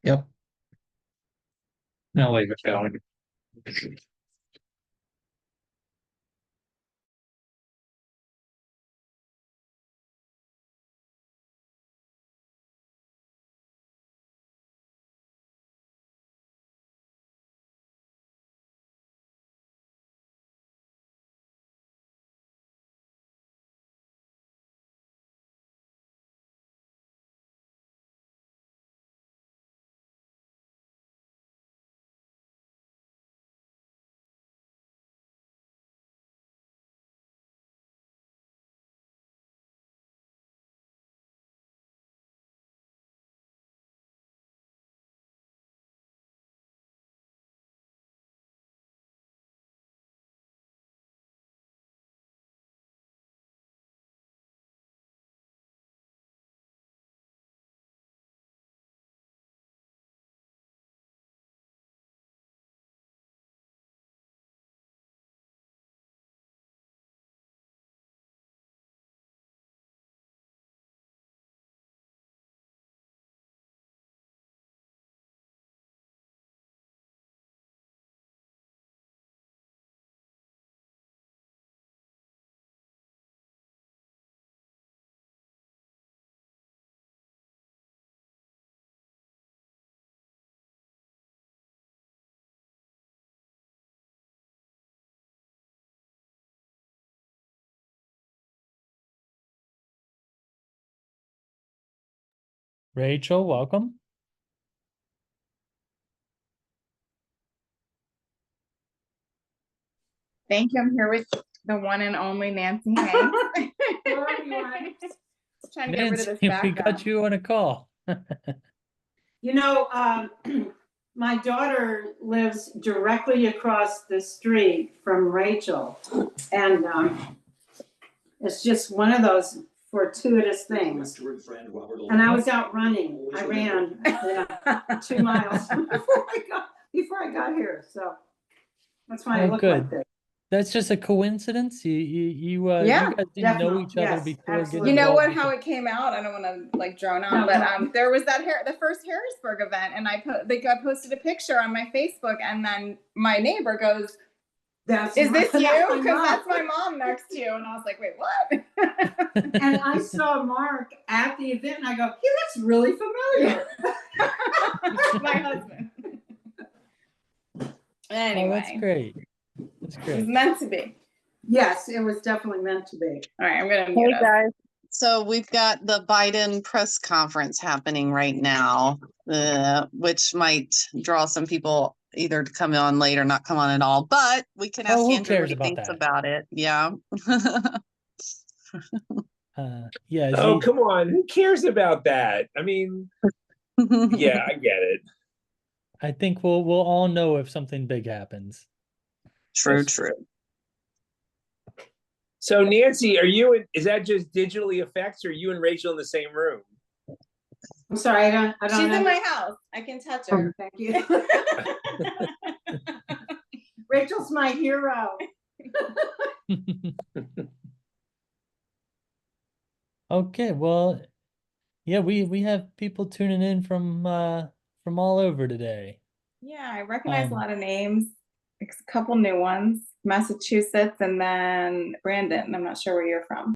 Yep. I'll leave it going. Rachel, welcome. Thank you. I'm here with the one and only Nancy Hanks. Trying to get rid of this Nancy, we background. got you on a call. You know, my daughter lives directly across the street from Rachel, and it's just one of those fortuitous things. And I was out running. I ran 2 miles before I got here, so that's why I look like this. That's just a coincidence. You guys didn't know each other before. Absolutely. You know what? How it came out? I don't want to like drone on, but there was that the first Harrisburg event, and I posted a picture on my Facebook, and then my neighbor goes, "Is this you?" Because that's my mom next to you, and I was like, "Wait, what?" And I saw Mark at the event, and I go, "He looks really familiar." My husband. Anyway, Oh, that's great. That's great. It was meant to be. Yes, it was definitely meant to be. All right, I'm gonna mute us. Guys. So we've got the Biden press conference happening right now, which might draw some people either to come on late or not come on at all. But we can ask Andrew what he thinks about it. Yeah. Yeah. Oh, come on. Who cares about that? I mean, yeah, I get it. I think we'll all know if something big happens. True. So Nancy, is that just digitally effects, or are you and Rachel in the same room? I'm sorry, I don't She's know. in my house. I can touch her. Thank you. Rachel's my hero. Okay, well, yeah, we have people tuning in from all over today. Yeah, I recognize a lot of names. A couple new ones. Massachusetts, and then Brandon. I'm not sure where you're from.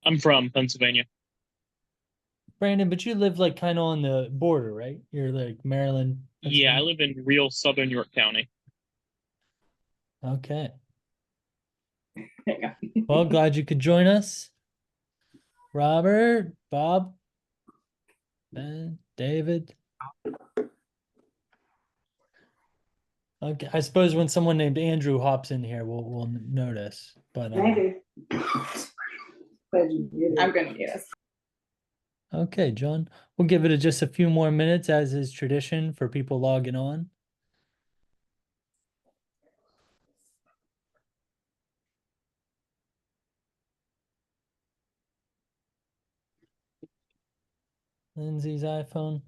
I'm from Pennsylvania. Brandon, but you live like kind of on the border, right? You're like Maryland. Yeah, I live in real southern York County. Okay. Well, glad you could join us. Robert, Bob, Ben, David. Okay, I suppose when someone named Andrew hops in here, we'll notice. But Maybe. I'm gonna do this. Okay, John. We'll give it just a few more minutes, as is tradition for people logging on. Lindsay's iPhone.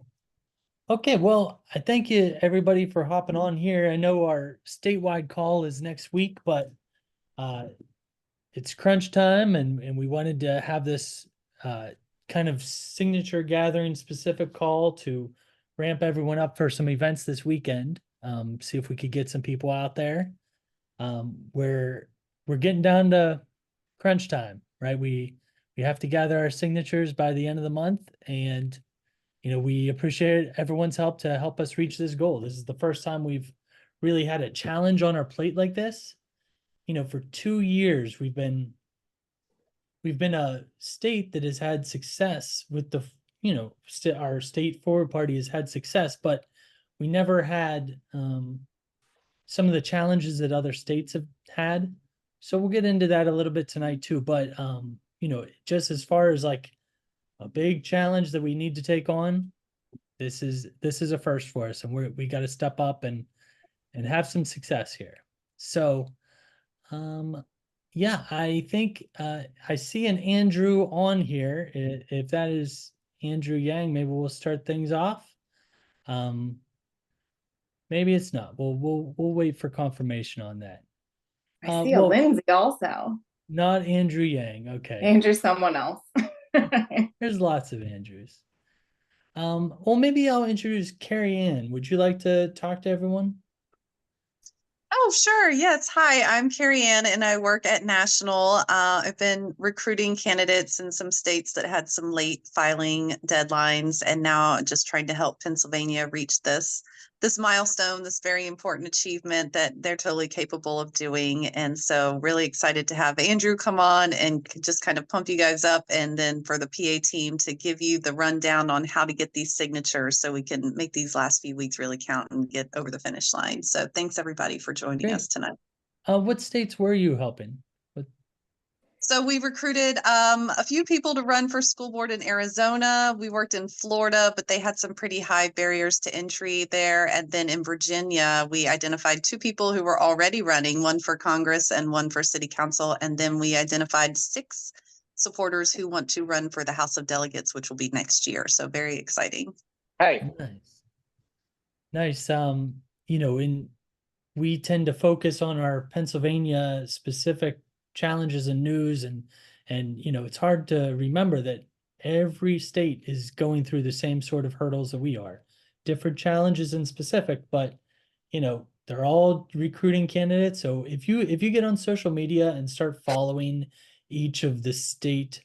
Okay, well, I thank you everybody for hopping on here. I know our statewide call is next week, but it's crunch time, and we wanted to have this kind of signature gathering specific call to ramp everyone up for some events this weekend. See if we could get some people out there. We're getting down to crunch time, right? We have to gather our signatures by the end of the month, and we appreciate everyone's help to help us reach this goal. This is the first time we've really had a challenge on our plate like this. For 2 years we've been a state that has had success with the our state forward party has had success, but we never had some of the challenges that other states have had. So we'll get into that a little bit tonight too. But just as far as like a big challenge that we need to take on, this is a first for us, and we got to step up and have some success here. So yeah, I think I see an Andrew on here. If that is Andrew Yang, maybe we'll start things off. Maybe it's not. We'll wait for confirmation on that. I see a Lindsay also. Not Andrew Yang. Okay. Andrew, someone else. There's lots of Andrews. Well, maybe I'll introduce Carrie Ann. Would you like to talk to everyone? Oh, sure. Yes. Hi, I'm Carrie Ann and I work at National. I've been recruiting candidates in some states that had some late filing deadlines, and now just trying to help Pennsylvania reach this milestone, this very important achievement that they're totally capable of doing. And so really excited to have Andrew come on and just kind of pump you guys up, and then for the PA team to give you the rundown on how to get these signatures so we can make these last few weeks really count and get over the finish line. So thanks everybody for joining us tonight. What states were you helping? So we recruited a few people to run for school board in Arizona. We worked in Florida, but they had some pretty high barriers to entry there. And then in Virginia, we identified 2 people who were already running, one for Congress and one for city council. And then we identified 6 supporters who want to run for the House of Delegates, which will be next year. So very exciting. Hey. Nice. We tend to focus on our Pennsylvania specific challenges and news, and it's hard to remember that every state is going through the same sort of hurdles that we are. Different challenges in specific, but they're all recruiting candidates. So if you get on social media and start following each of the state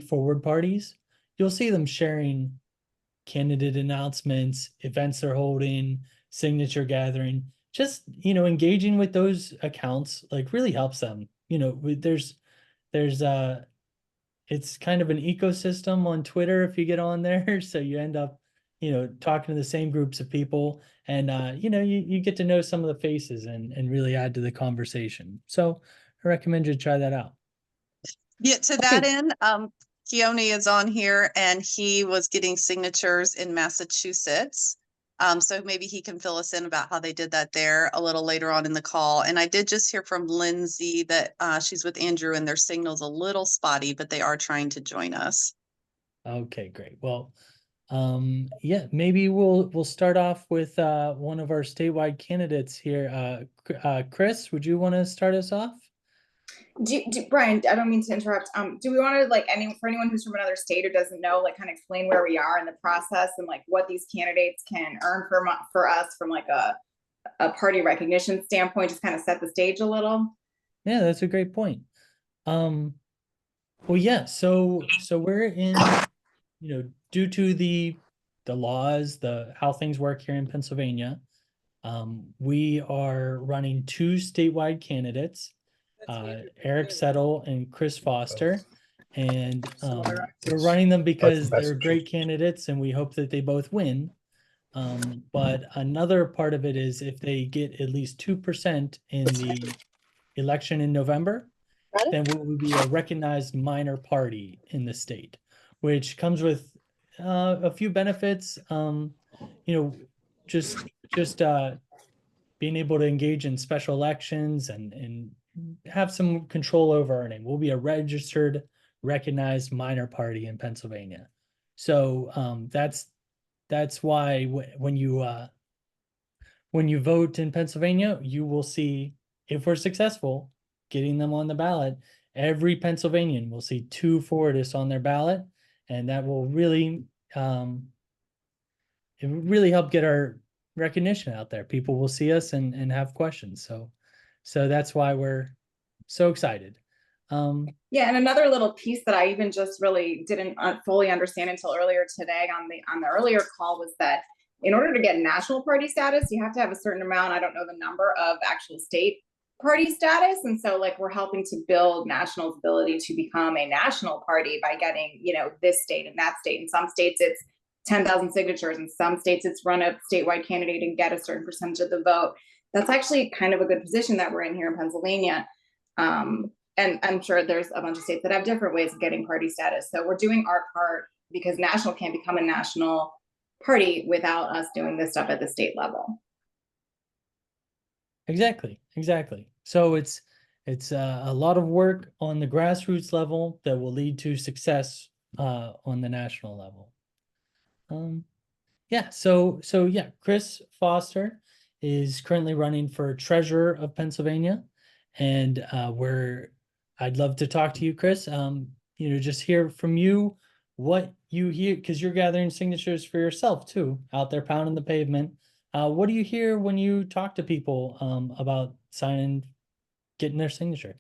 forward parties, you'll see them sharing candidate announcements, events they're holding, signature gathering. Just engaging with those accounts like really helps them. There's it's kind of an ecosystem on Twitter if you get on there, so you end up talking to the same groups of people, and you get to know some of the faces and really add to the conversation. So I recommend you try that out. Yeah, to that end, Keone is on here and he was getting signatures in Massachusetts. So maybe he can fill us in about how they did that there a little later on in the call. And I did just hear from Lindsay that she's with Andrew and their signal's a little spotty, but they are trying to join us. Okay, great. Well, yeah, maybe we'll start off with one of our statewide candidates here. Chris, would you want to start us off? Brian, I don't mean to interrupt. Do we want to for anyone who's from another state or doesn't know, kind of explain where we are in the process and what these candidates can earn for us from a party recognition standpoint, just kind of set the stage a little? Yeah, that's a great point. Well, yeah, so we're in, due to the laws, how things work here in Pennsylvania, we are running 2 statewide candidates. Eric Settle and Chris Foster, and we're running them because they're great candidates and we hope that they both win. But another part of it is if they get at least 2% in the election in November, then we will be a recognized minor party in the state, which comes with a few benefits. Just being able to engage in special elections and have some control over our name. We'll be a registered, recognized minor party in Pennsylvania. So that's why when you vote in Pennsylvania, you will see if we're successful getting them on the ballot, every Pennsylvanian will see 2 Fortis on their ballot, and that will really, it will really help get our recognition out there. People will see us and have questions. So that's why we're so excited. Yeah, and another little piece that I even just really didn't fully understand until earlier today on the earlier call was that in order to get national party status, you have to have a certain amount, I don't know the number, of actual state party status. And so like we're helping to build national's ability to become a national party by getting, you know, this state and that state. In some states it's 10,000 signatures. In some states it's run a statewide candidate and get a certain percentage of the vote. That's actually kind of a good position that we're in here in Pennsylvania. And I'm sure there's a bunch of states that have different ways of getting party status. So we're doing our part because national can't become a national party without us doing this stuff at the state level. Exactly. So it's a lot of work on the grassroots level that will lead to success on the national level. Yeah. So yeah, Chris Foster is currently running for treasurer of Pennsylvania, and I'd love to talk to you, Chris. You know, just hear from you what you hear, because you're gathering signatures for yourself too, out there pounding the pavement. What do you hear when you talk to people about signing, getting their signature?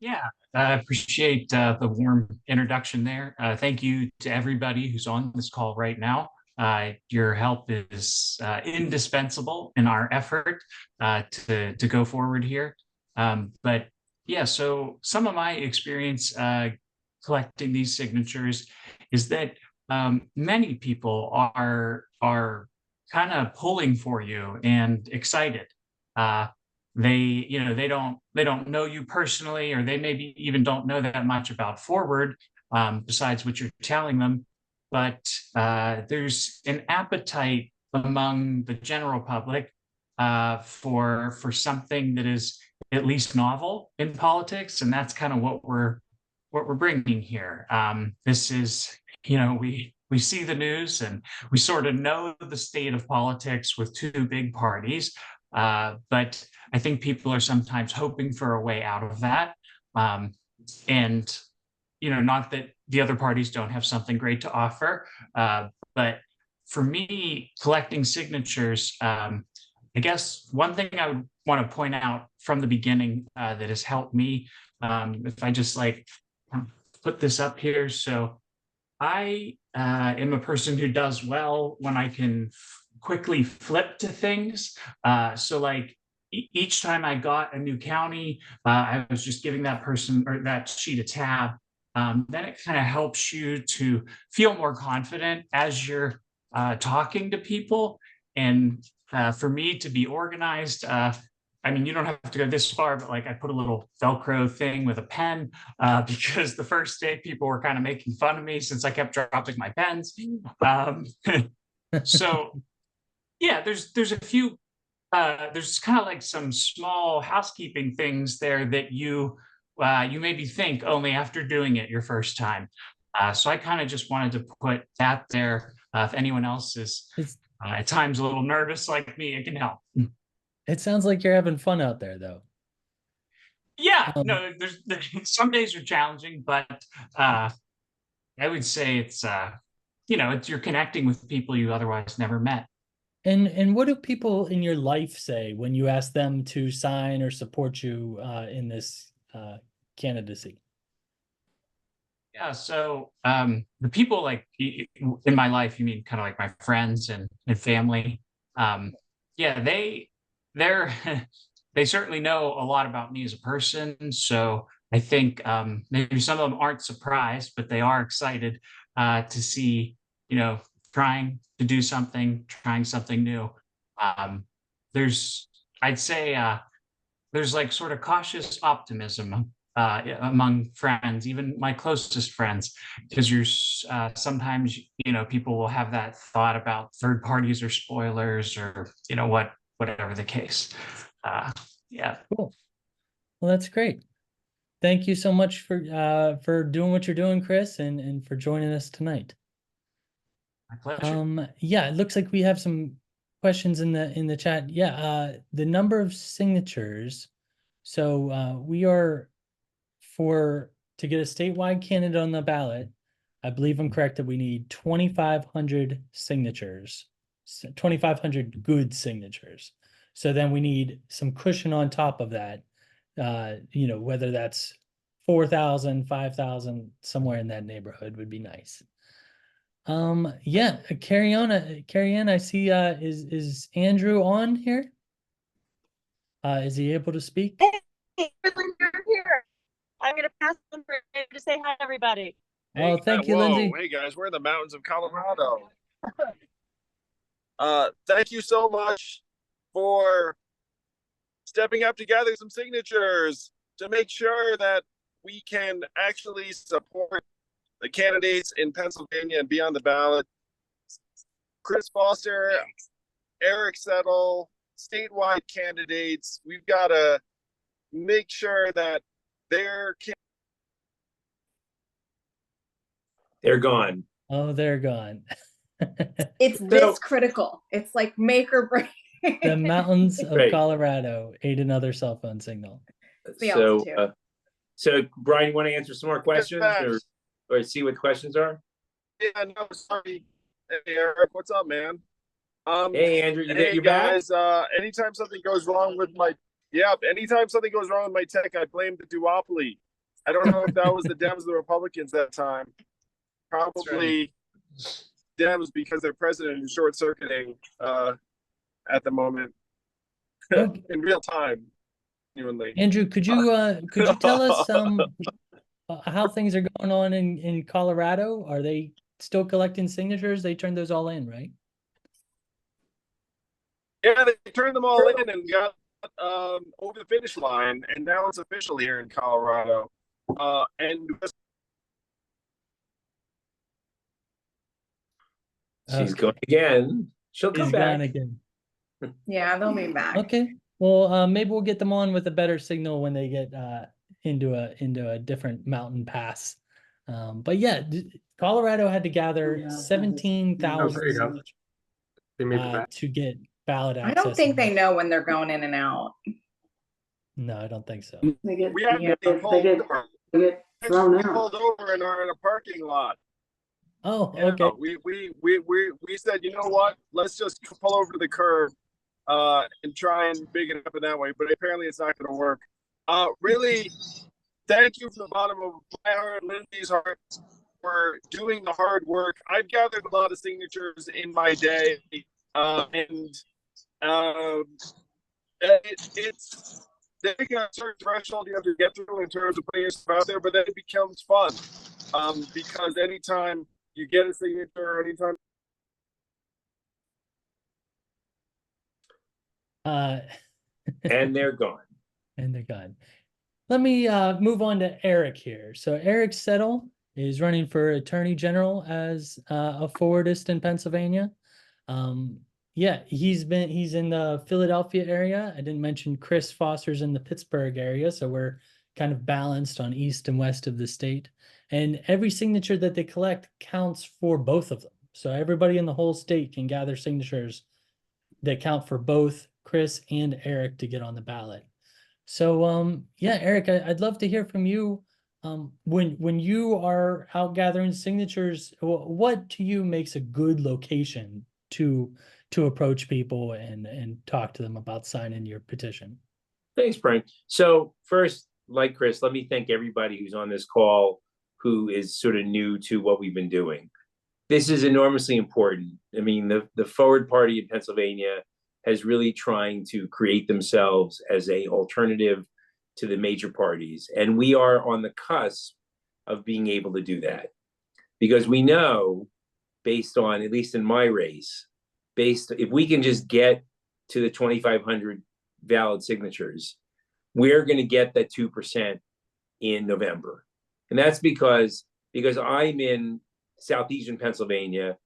Yeah, I appreciate the warm introduction there. Thank you to everybody who's on this call right now. Your help is indispensable in our effort to go forward here. But yeah, so some of my experience collecting these signatures is that many people are kind of pulling for you and excited. They don't know you personally, or they maybe even don't know that much about Forward besides what you're telling them. But there's an appetite among the general public for something that is at least novel in politics, and that's kind of what we're bringing here. This is, we see the news and we sort of know the state of politics with 2 big parties, but I think people are sometimes hoping for a way out of that. And not that the other parties don't have something great to offer, but for me, collecting signatures, I guess one thing I would want to point out from the beginning that has helped me, if I just put this up here. So I am a person who does well when I can quickly flip to things. So each time I got a new county, I was just giving that person or that sheet a tab. Then it kind of helps you to feel more confident as you're talking to people. And for me to be organized, I mean, you don't have to go this far, but I put a little Velcro thing with a pen because the first day people were kind of making fun of me since I kept dropping my pens. So yeah, there's a few, there's kind of some small housekeeping things there that you maybe think only after doing it your first time. So I kind of just wanted to put that there. If anyone else is at times a little nervous like me, it can help. It sounds like you're having fun out there, though. Yeah, no, there's some days are challenging, but I would say it's you're connecting with people you otherwise never met. And what do people in your life say when you ask them to sign or support you in this candidacy? Yeah, so the people in my life, you mean kind of my friends and family. Yeah, they're they certainly know a lot about me as a person. So I think maybe some of them aren't surprised, but they are excited to see, trying to do something, trying something new. I'd say there's sort of cautious optimism among friends, even my closest friends, because you're sometimes, people will have that thought about third parties or spoilers or, whatever the case. Yeah. Cool. Well, that's great. Thank you so much for doing what you're doing, Chris, and for joining us tonight. My pleasure. Yeah, it looks like we have some questions in the chat. Yeah, the number of signatures. So we are to get a statewide candidate on the ballot, I believe I'm correct that we need 2,500 signatures, 2,500 good signatures. So then we need some cushion on top of that. Whether that's 4,000, 5,000, somewhere in that neighborhood would be nice. Yeah, carry on, I see, is Andrew on here? Is he able to speak? Hey, you're here. I'm gonna pass on for you to say hi to everybody. Oh, thank you, whoa, Lindsay. hey guys, we're in the mountains of Colorado. Thank you so much for stepping up to gather some signatures to make sure that we can actually support the candidates in Pennsylvania and be on the ballot. Chris Foster, Eric Settle, statewide candidates. We've got to make sure that they're gone. Oh, they're gone. It's this critical. It's like make or break. The mountains of Right. Colorado ate another cell phone signal. The So, altitude. so Brian, you want to answer some more questions or see what questions are? Yeah, no, sorry. Hey, Eric, what's up, man? Hey, Andrew, Hey you back? guys, anytime something goes wrong with my tech, I blame the duopoly. I don't know if that was the Dems or the Republicans that time. Probably Dems because their president is short circuiting at the moment Okay. in real time. Genuinely. Andrew, could you tell us how things are going on in Colorado? Are they still collecting signatures? They turned those all in, right? Yeah, they turned them all in and got over the finish line, and now it's official here in Colorado. She's going again. She'll come He's back. gone again. Yeah, they'll be back. Okay. Well, maybe we'll get them on with a better signal when they get into a different mountain pass. But yeah, Colorado had to gather 17,000 signatures to get ballot access. I don't think they know when they're going in and out. No, I don't think so. They get, We have yeah, to they get thrown out. pulled over and are in a parking lot. Oh, Yeah, okay. we said, you know what? Let's just pull over to the curb and try and big it up in that way. But apparently, it's not going to work. Really, thank you from the bottom of my heart, Lindsay's heart, for doing the hard work. I've gathered a lot of signatures in my day, it's there's a certain threshold you have to get through in terms of putting yourself out there, but then it becomes fun because anytime you get a signature, anytime. And they're gone. And they're gone. Let me move on to Eric here. So Eric Settle is running for Attorney General as a forwardist in Pennsylvania. Yeah, he's in the Philadelphia area. I didn't mention Chris Foster's in the Pittsburgh area, so we're kind of balanced on east and west of the state. And every signature that they collect counts for both of them. So everybody in the whole state can gather signatures that count for both Chris and Eric to get on the ballot. So yeah, Eric, I'd love to hear from you. When you are out gathering signatures, what to you makes a good location to approach people and talk to them about signing your petition? Thanks, Brian. So first, like Chris, let me thank everybody who's on this call who is sort of new to what we've been doing. This is enormously important. I mean, the Forward Party in Pennsylvania has really trying to create themselves as an alternative to the major parties. And we are on the cusp of being able to do that. Because we know, based on, at least in my race, if we can just get to the 2,500 valid signatures, we're going to get that 2% in November. And that's because I'm in southeastern Pennsylvania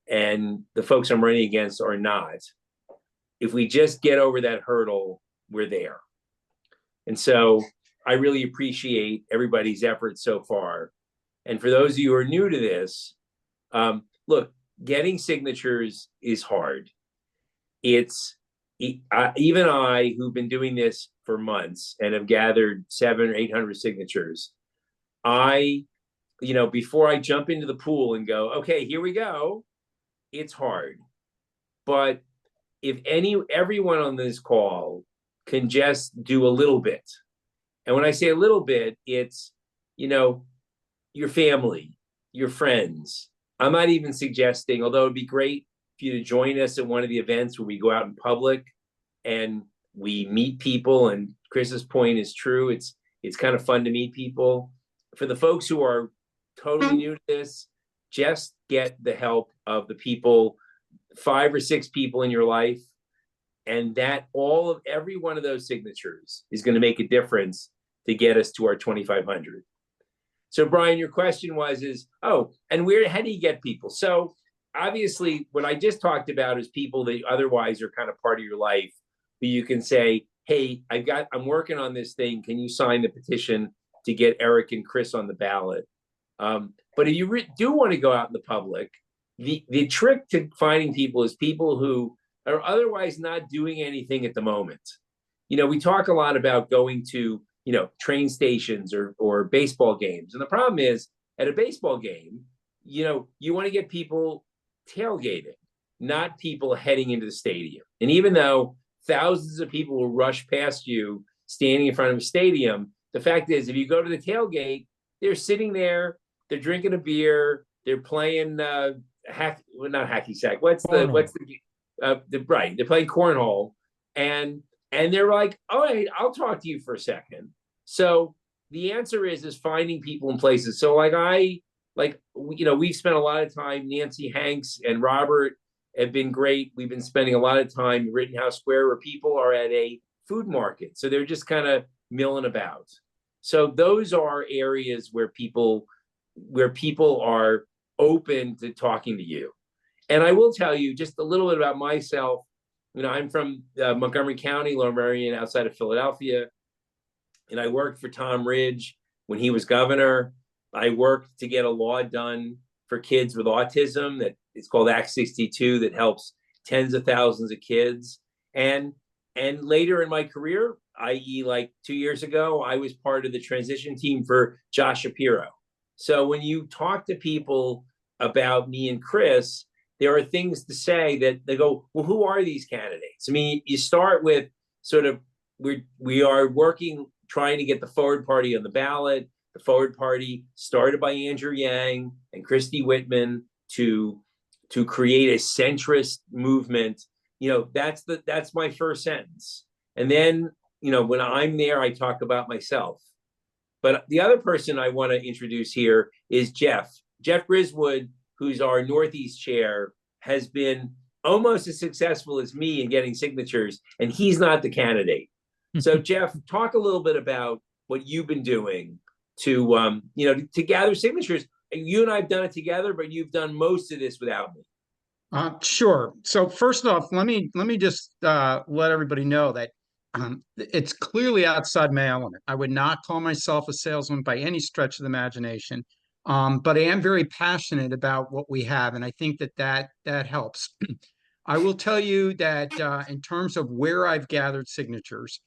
and the folks I'm running against are not. If we just get over that hurdle, we're there. And so I really appreciate everybody's efforts so far. And for those of you who are new to this, look, getting signatures is hard. Even I, who've been doing this for months and have gathered 700 or 800 signatures, before I jump into the pool and go, okay, here we go, it's hard. But if everyone on this call can just do a little bit, and when I say a little bit, it's, your family, your friends. I'm not even suggesting, although it'd be great for you to join us at one of the events where we go out in public and we meet people. And Chris's point is true. It's kind of fun to meet people. For the folks who are totally new to this, just get the help of the people, 5 or 6 people in your life, and that every one of those signatures is going to make a difference to get us to our 2,500. So Brian, your question is, how do you get people? So obviously what I just talked about is people that otherwise are kind of part of your life, but you can say, hey, I'm working on this thing. Can you sign the petition to get Eric and Chris on the ballot? But if you do want to go out in the public, the trick to finding people is people who are otherwise not doing anything at the moment. We talk a lot about going to, train stations or baseball games. And the problem is at a baseball game, you want to get people tailgating, not people heading into the stadium. And even though thousands of people will rush past you standing in front of a stadium, the fact is, if you go to the tailgate, they're sitting there, they're drinking a beer, they're playing not hacky sack. They're playing cornhole, and they're like, all right, I'll talk to you for a second. So the answer is finding people in places. So we've spent a lot of time, Nancy Hanks and Robert have been great. We've been spending a lot of time in Rittenhouse Square where people are at a food market. So they're just kind of milling about. So those are areas where people are open to talking to you. And I will tell you just a little bit about myself. I'm from Montgomery County, Lower Merion, outside of Philadelphia. And I worked for Tom Ridge when he was governor. I worked to get a law done for kids with autism that it's called Act 62 that helps tens of thousands of kids. And later in my career, i.e. like 2 years ago, I was part of the transition team for Josh Shapiro. So when you talk to people about me and Chris, there are things to say that they go, well, who are these candidates? I mean, you start with sort of, we are working, trying to get the Forward Party on the ballot. The Forward Party, started by Andrew Yang and Christy Whitman, to create a centrist movement. That's my first sentence. And then, when I'm there, I talk about myself. But the other person I want to introduce here is Jeff Griswood, who's our Northeast chair, has been almost as successful as me in getting signatures, and he's not the candidate. So Jeff, talk a little bit about what you've been doing to gather signatures. You and I have done it together, but you've done most of this without me. Sure. So first off, let me just let everybody know that it's clearly outside my element. I would not call myself a salesman by any stretch of the imagination, but I am very passionate about what we have, and I think that helps. I will tell you that in terms of where I've gathered signatures,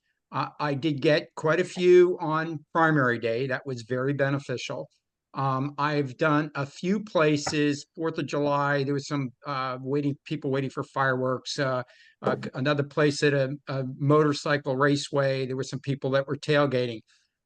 I did get quite a few on primary day. That was very beneficial. I've done a few places, 4th of July, there was some people waiting for fireworks. Another place at a motorcycle raceway, there were some people that were tailgating.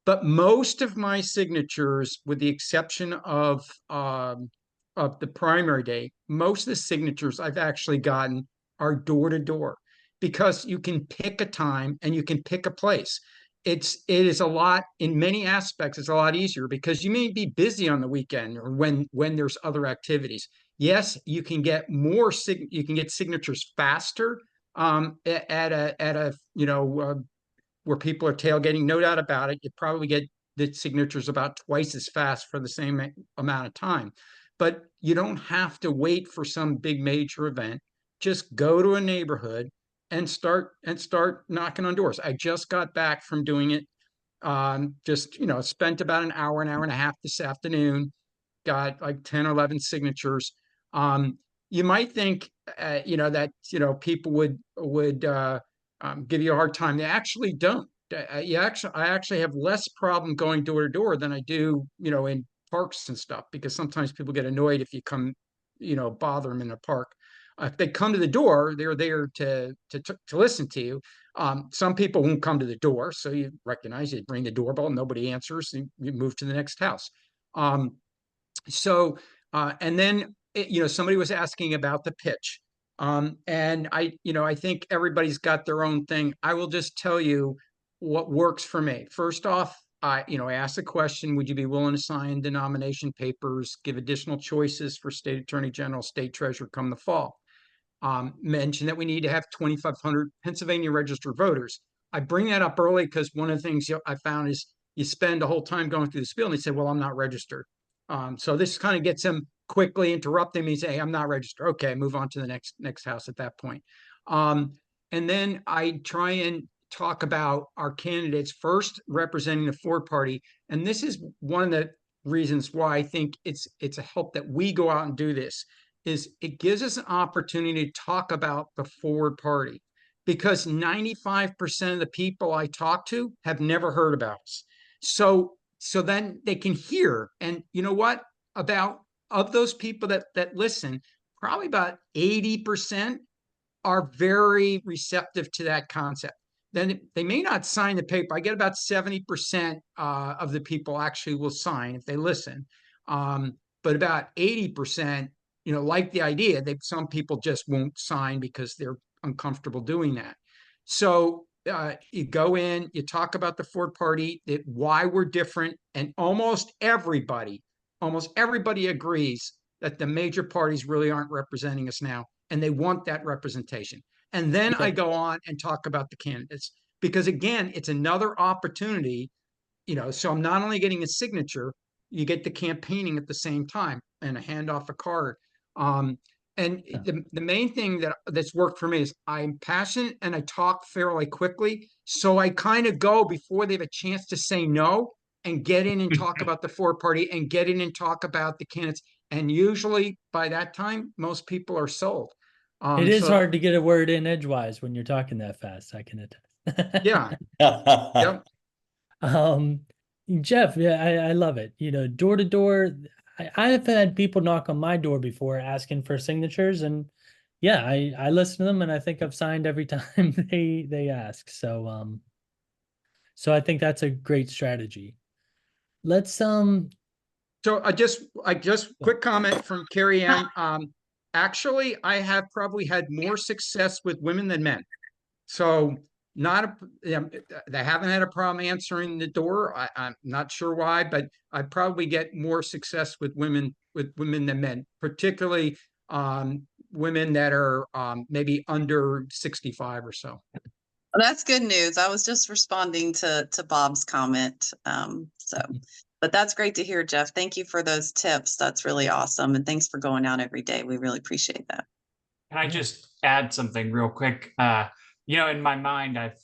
But most of my signatures, with the exception of the primary day, most of the signatures I've actually gotten are door to door, because you can pick a time and you can pick a place. It is a lot, in many aspects, it's a lot easier because you may be busy on the weekend or when there's other activities. Yes, you can get you can get signatures faster at a where people are tailgating, no doubt about it. You probably get the signatures about twice as fast for the same amount of time. But you don't have to wait for some big major event. Just go to a neighborhood and start knocking on doors. I just got back from doing it. Spent about an hour and a half this afternoon. Got like 10 or 11 signatures. You might think, that people would give you a hard time. They actually don't. I actually have less problem going door to door than I do, in parks and stuff, because sometimes people get annoyed if you come, bother them in a park. If they come to the door, they're there to listen to you. Some people won't come to the door, so you recognize you ring the doorbell, nobody answers, you move to the next house. And then somebody was asking about the pitch. And I think everybody's got their own thing. I will just tell you what works for me. First off, I asked the question, would you be willing to sign the nomination papers, give additional choices for state attorney general, state treasurer come the fall? Mention that we need to have 2,500 Pennsylvania registered voters. I bring that up early because one of the things I found is you spend the whole time going through the spiel and they say, well, I'm not registered. So this kind of gets them quickly interrupting me, say, hey, I'm not registered. Okay, move on to the next house at that point. And then I try and talk about our candidates first representing the Ford party. And this is one of the reasons why I think it's a help that we go out and do this, is it gives us an opportunity to talk about the Ford party, because 95% of the people I talk to have never heard about us. So then they can hear, and you know what, of those people that listen, probably about 80% are very receptive to that concept. Then they may not sign the paper. I get about 70% of the people actually will sign if they listen. But about 80%, like the idea. Some people just won't sign because they're uncomfortable doing that. So you go in, you talk about the Ford party, why we're different, and almost everybody agrees that the major parties really aren't representing us now, and they want that representation. And then I go on and talk about the candidates, because again, it's another opportunity, so I'm not only getting a signature, you get the campaigning at the same time and a hand off a card. And the main thing that's worked for me is I'm passionate and I talk fairly quickly. So I kind of go before they have a chance to say no and get in and talk about the Ford party and get in and talk about the candidates. And usually by that time, most people are sold. It is hard to get a word in edgewise when you're talking that fast, I can attest. Yeah. Yep. Jeff, yeah, I love it. Door to door, I have had people knock on my door before asking for signatures, and yeah, I listen to them, and I think I've signed every time they ask. So I think that's a great strategy. Let's So I just quick comment from Carrie Ann. Actually, I have probably had more success with women than men. So they haven't had a problem answering the door. I'm not sure why, but I probably get more success with women than men, particularly women that are maybe under 65 or so. Well, that's good news. I was just responding to Bob's comment. But that's great to hear, Jeff. Thank you for those tips. That's really awesome. And thanks for going out every day. We really appreciate that. Can I just add something real quick? In my mind, I've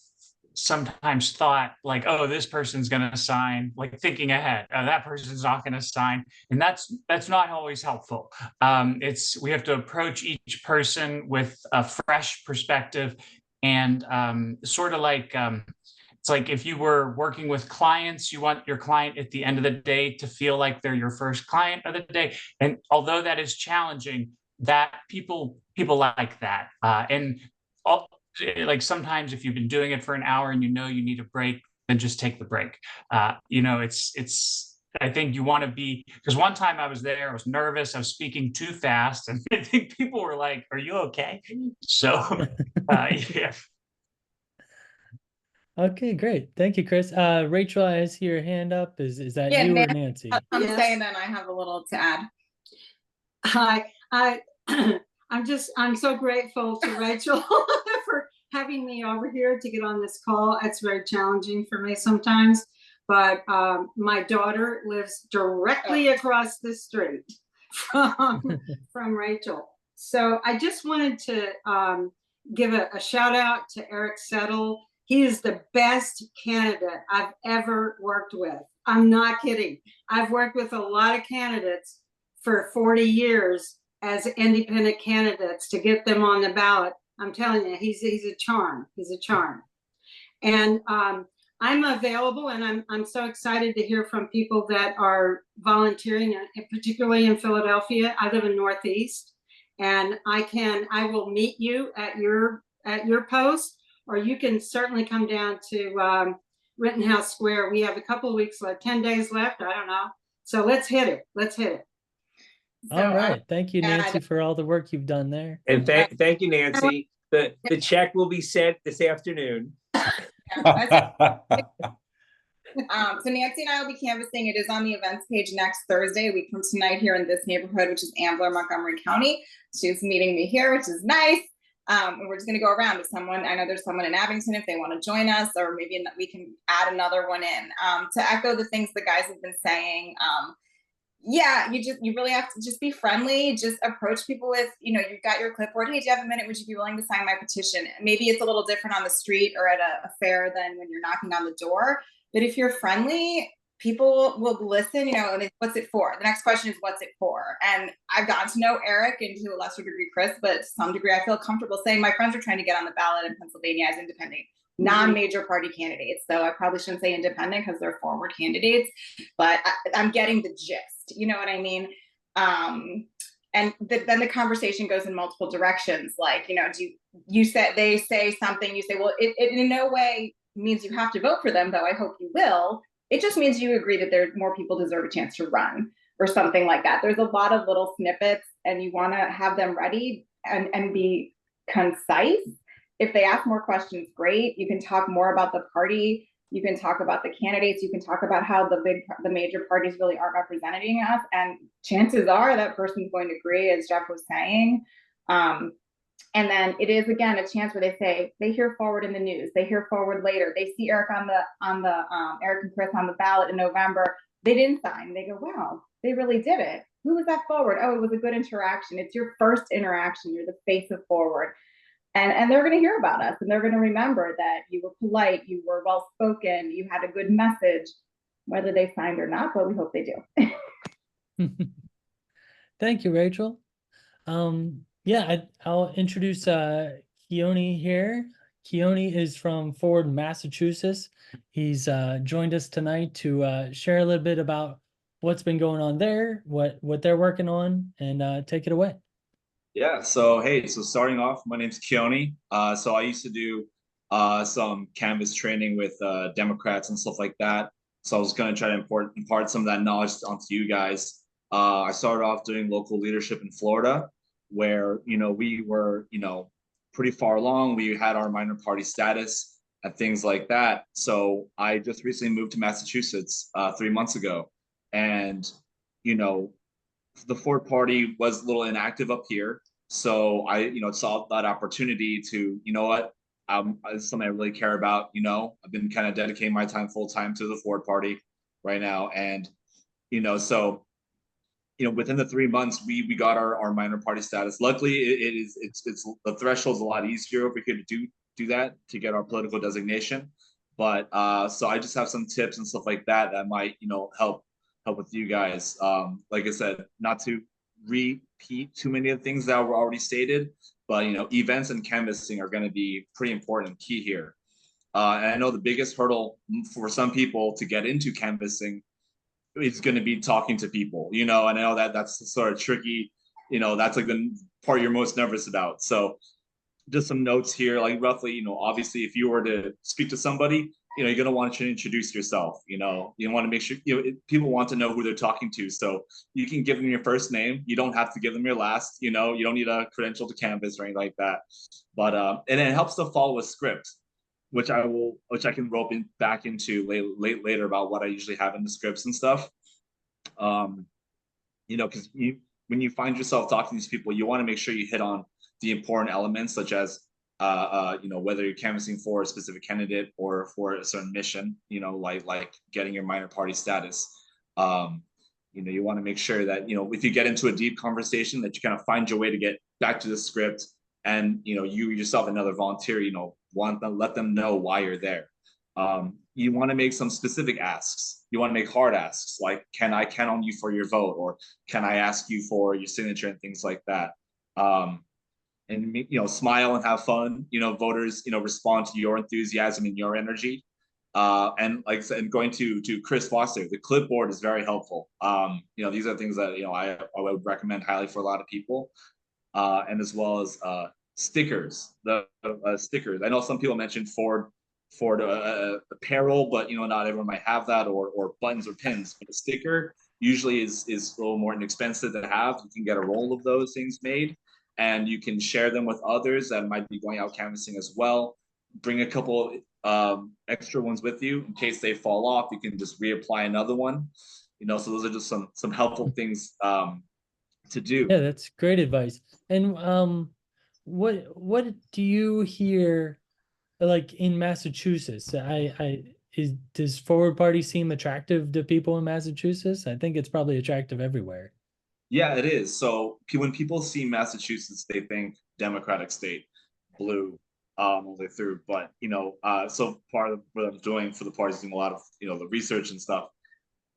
sometimes thought like, oh, this person's going to sign, like thinking ahead, that person's not going to sign. And that's not always helpful. We have to approach each person with a fresh perspective, and sort of like, it's like if you were working with clients, you want your client at the end of the day to feel like they're your first client of the day. And although that is challenging, that people like that. Like sometimes if you've been doing it for an hour and you need a break, then just take the break. I think you want to be, because one time I was there, I was nervous, I was speaking too fast, and I think people were like, are you okay? So yeah. Okay, great. Thank you, Chris. Rachel, I see your hand up. Is that you or Nancy? I'm saying that I have a little to add. Hi, I'm so grateful to Rachel for having me over here to get on this call. It's very challenging for me sometimes, but my daughter lives directly across the street from Rachel. So I just wanted to give a shout out to Eric Settle. He is the best candidate I've ever worked with. I'm not kidding. I've worked with a lot of candidates for 40 years as independent candidates to get them on the ballot. I'm telling you, he's a charm. He's a charm. And I'm available, and I'm so excited to hear from people that are volunteering, particularly in Philadelphia. I live in Northeast, and I will meet you at your post, or you can certainly come down to Rittenhouse Square. We have a couple of weeks left, 10 days left. I don't know. So let's hit it. Let's hit it. All right. Thank you, Nancy, for all the work you've done there. And thank you, Nancy. The check will be sent this afternoon. So Nancy and I will be canvassing. It is on the events page next Thursday, a week from tonight, here in this neighborhood, which is Ambler, Montgomery County. She's meeting me here, which is nice. And we're just going to go around to someone. I know there's someone in Abington if they want to join us, or maybe we can add another one in. To echo the things the guys have been saying, yeah, you really have to just be friendly. Just approach people with, you've got your clipboard. Hey, do you have a minute? Would you be willing to sign my petition? Maybe it's a little different on the street or at a fair than when you're knocking on the door. But if you're friendly, people will listen, and what's it for? The next question is, what's it for? And I've gotten to know Eric, and to a lesser degree, Chris, but to some degree, I feel comfortable saying my friends are trying to get on the ballot in Pennsylvania as independent, non-major party candidates. So I probably shouldn't say independent because they're forward candidates, but I'm getting the gist. You know what I mean? And then the conversation goes in multiple directions. Like, they say something, you say, well, it in no way means you have to vote for them, though I hope you will. It just means you agree that there more people deserve a chance to run or something like that. There's a lot of little snippets, and you want to have them ready and be concise. If they ask more questions, great. You can talk more about the party. You can talk about the candidates. You can talk about how the major parties really aren't representing us. And chances are that person's going to agree, as Jeff was saying. And then it is, again, a chance where they say they hear forward in the news, they hear forward later, they see Eric on the Eric and Chris on the ballot in November. They didn't sign. They go, wow, they really did it. Who was that forward? Oh, it was a good interaction. It's your first interaction. You're the face of forward. And they're going to hear about us, and they're going to remember that you were polite, you were well spoken, you had a good message, whether they signed or not, but we hope they do. Thank you, Rachel. Yeah, I'll introduce Keone here. Keone is from Forward, Massachusetts. He's joined us tonight to share a little bit about what's been going on there, what they're working on, and take it away. Yeah, so starting off, my name's Keone. So I used to do some canvas training with Democrats and stuff like that. So I was going to try to impart some of that knowledge onto you guys. I started off doing local leadership in Florida, where we were pretty far along. We had our minor party status and things like that. So I just recently moved to Massachusetts 3 months ago, and the Ford party was a little inactive up here. So I, saw that opportunity to, it's something I really care about. I've been kind of dedicating my time full time to the Ford party right now. And, so, within the 3 months, we got our minor party status. Luckily, it's the threshold's a lot easier if we could do that to get our political designation. But so I just have some tips and stuff like that might, help with you guys. Like I said, not to repeat too many of the things that were already stated, but events and canvassing are going to be pretty important and key here. And I know the biggest hurdle for some people to get into canvassing is going to be talking to people. And I know that's sort of tricky. That's like the part you're most nervous about. So just some notes here, like roughly, obviously if you were to speak to somebody, you're going to want to introduce yourself. You want to make sure people want to know who they're talking to. So you can give them your first name. You don't have to give them your last. You don't need a credential to canvas or anything like that. But and it helps to follow a script, which I can rope back into later about what I usually have in the scripts and stuff. Because when you find yourself talking to these people, you want to make sure you hit on the important elements, such as whether you're canvassing for a specific candidate or for a certain mission, like getting your minor party status. You want to make sure that, if you get into a deep conversation, that you kind of find your way to get back to the script, and, you yourself, another volunteer, want to let them know why you're there. You want to make some specific asks. You want to make hard asks, like, can I count on you for your vote? Or can I ask you for your signature and things like that? And smile and have fun. Voters respond to your enthusiasm and your energy. And like I said, and going to Chris Foster, the clipboard is very helpful. These are things that I would recommend highly for a lot of people, and as well as stickers. The stickers. I know some people mentioned Ford apparel, but not everyone might have that, or buttons or pins. But a sticker usually is a little more inexpensive to have. You can get a roll of those things made, and you can share them with others that might be going out canvassing as well. Bring a couple extra ones with you in case they fall off. You can just reapply another one. So those are just some helpful things to do. Yeah, that's great advice. And what do you hear like in Massachusetts? Does Forward Party seem attractive to people in Massachusetts? I think it's probably attractive everywhere. Yeah, it is. So when people see Massachusetts, they think Democratic state, blue, all the way through. But so part of what I'm doing for the party is doing a lot of the research and stuff.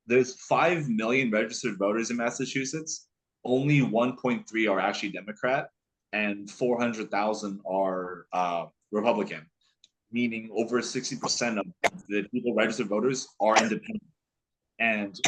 There's 5 million registered voters in Massachusetts. Only 1.3 are actually Democrat, and 400,000 are Republican. Meaning over 60% of the people registered voters are independent. And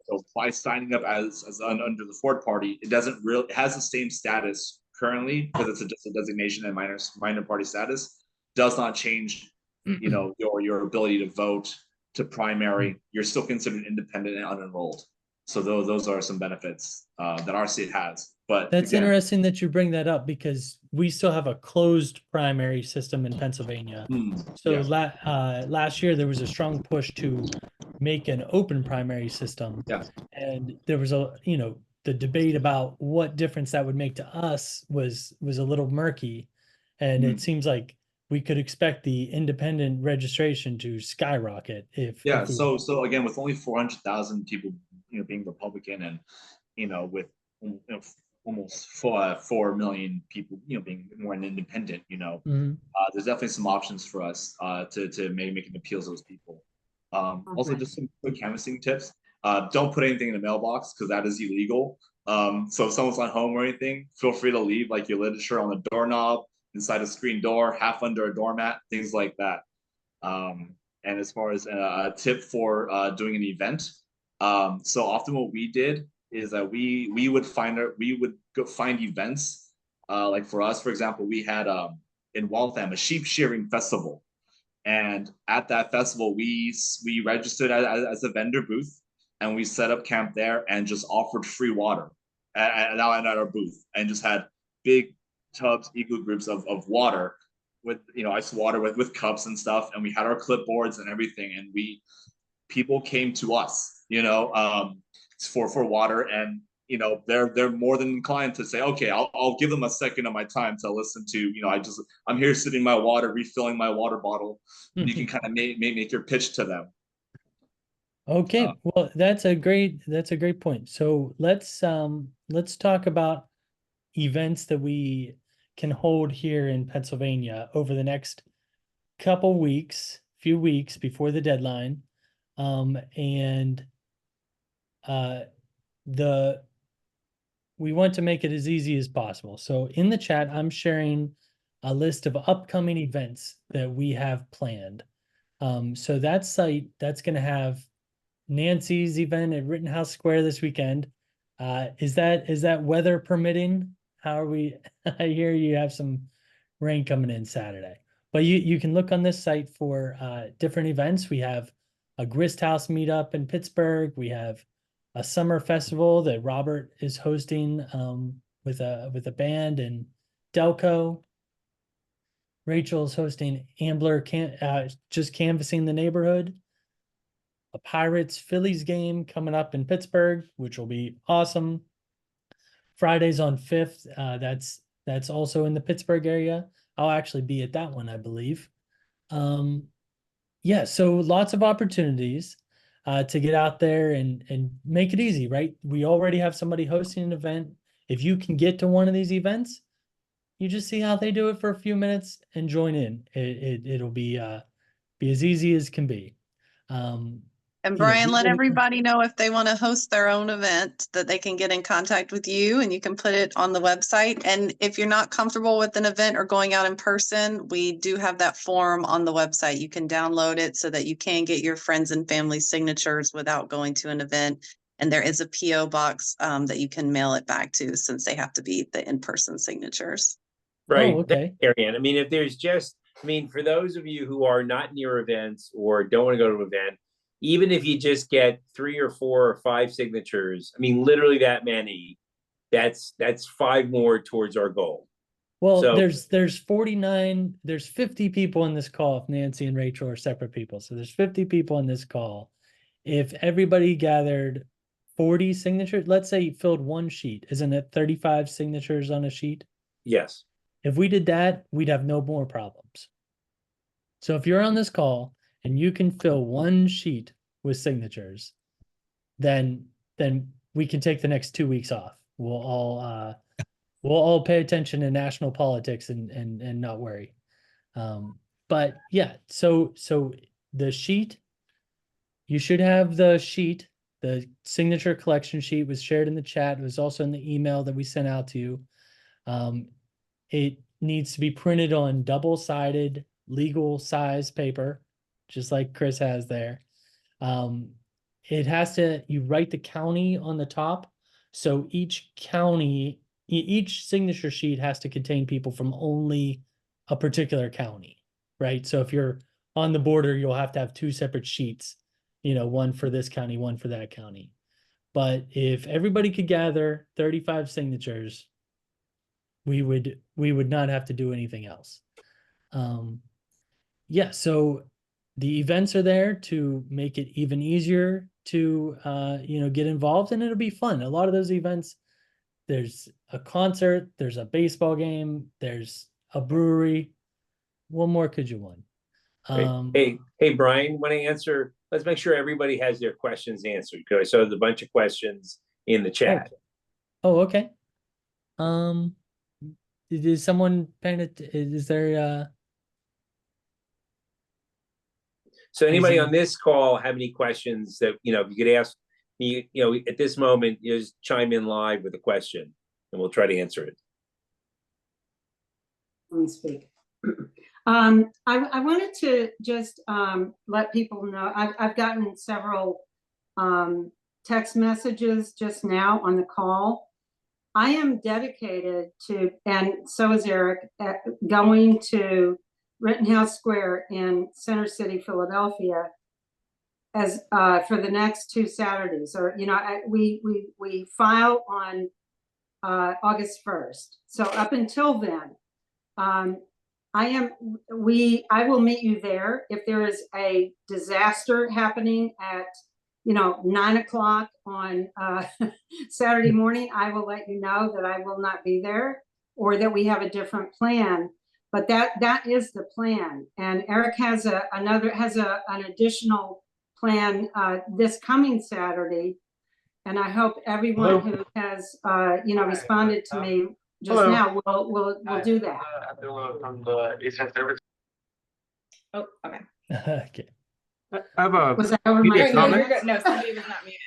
so by signing up as under the Ford Party, it has the same status currently because it's just a designation and minor party status. Does not change your ability to vote, to primary. You're still considered independent and unenrolled. So those are some benefits that our state has. But that's again, interesting that you bring that up, because we still have a closed primary system in Pennsylvania. So yeah. last year there was a strong push to make an open primary system. Yeah. And there was the debate about what difference that would make to us was a little murky. And it seems like we could expect the independent registration to skyrocket if so again, with only 400,000 people being Republican, and with almost 4 million people being more an independent, there's definitely some options for us to make an appeal to those people. Also, just some quick canvassing tips. Don't put anything in the mailbox because that is illegal. So if someone's not home or anything, feel free to leave like your literature on the doorknob, inside a screen door, half under a doormat, things like that. And as far as a tip for doing an event, so often what we did is that we would go find events. Like for us, for example, we had in Waltham a sheep shearing festival. And at that festival, we registered as a vendor booth, and we set up camp there and just offered free water at our booth, and just had big tubs, equal groups of water with ice water with cups and stuff, and we had our clipboards and everything, and people came to us, for water, and they're more than inclined to say, okay, I'll give them a second of my time to listen to, I'm here sitting my water, refilling my water bottle. You can kind of make your pitch to them. Okay, well, that's a great point. So let's talk about events that we can hold here in Pennsylvania over the next few weeks before the deadline. We want to make it as easy as possible. So in the chat, I'm sharing a list of upcoming events that we have planned. So that site, that's going to have Nancy's event at Rittenhouse Square this weekend. Is that weather permitting? How are we? I hear you have some rain coming in Saturday, but you can look on this site for different events. We have a Grist House meetup in Pittsburgh. We have a summer festival that Robert is hosting with a band in Delco. Rachel's hosting Ambler just canvassing the neighborhood. A Pirates Phillies game coming up in Pittsburgh, which will be awesome. Friday's on 5th. That's also in the Pittsburgh area. I'll actually be at that one, I believe. Yeah, so lots of opportunities to get out there and make it easy, right? We already have somebody hosting an event. If you can get to one of these events, you just see how they do it for a few minutes and join in. It'll be as easy as can be. And you know, Brian, we let wanna- everybody know if they want to host their own event that they can get in contact with you and you can put it on the website. And if you're not comfortable with an event or going out in person, we do have that form on the website. You can download it so that you can get your friends and family signatures without going to an event. And there is a PO box that you can mail it back to, since they have to be the in-person signatures. Right. Oh, okay. Ariane, I mean, if there's just, I mean, for those of you who are not near events or don't want to go to an event, even if you just get 3 or 4 or 5 signatures, I mean, literally that many, that's 5 more towards our goal. Well, So- there's 49, there's 50 people in this call if Nancy and Rachel are separate people. So there's 50 people in this call. If everybody gathered 40 signatures, let's say you filled one sheet, isn't it 35 signatures on a sheet? Yes. If we did that, we'd have no more problems. So if you're on this call and you can fill one sheet with signatures, then we can take the next 2 weeks off. We'll all pay attention to national politics and not worry. But yeah, so the sheet, you should have the sheet. The signature collection sheet was shared in the chat. It was also in the email that we sent out to you. It needs to be printed on double-sided legal size paper, just like Chris has there. It has to, you write the county on the top. So each county, each signature sheet has to contain people from only a particular county, right? So if you're on the border, you'll have to have 2 separate sheets, you know, one for this county, one for that county. But if everybody could gather 35 signatures, we would not have to do anything else. Yeah, so the events are there to make it even easier to you know, get involved, and it'll be fun. A lot of those events, there's a concert, there's a baseball game, there's a brewery. What more could you want? Hey, Brian, want to answer? Let's make sure everybody has their questions answered. Because I saw there's a bunch of questions in the chat. Oh, okay. Is someone paying it? Is there So anybody on this call have any questions that, you know, if you could ask me, you know, at this moment, just chime in live with a question and we'll try to answer it. Let me speak. I wanted to just let people know, I've gotten several text messages just now on the call. I am dedicated to, and so is Eric, going to Rittenhouse Square in Center City, Philadelphia, as for the next 2 Saturdays. Or, you know, we file on August 1st. So up until then, I will meet you there. If there is a disaster happening at, you know, 9 o'clock on Saturday morning, I will let you know that I will not be there, or that we have a different plan. But that is the plan. And Eric has an additional plan this coming Saturday. And I hope everyone who has you know, responded to me just now will do that. Oh, okay. okay. I have a Was that over my immediate No, comment. you're good. No, somebody was not muted.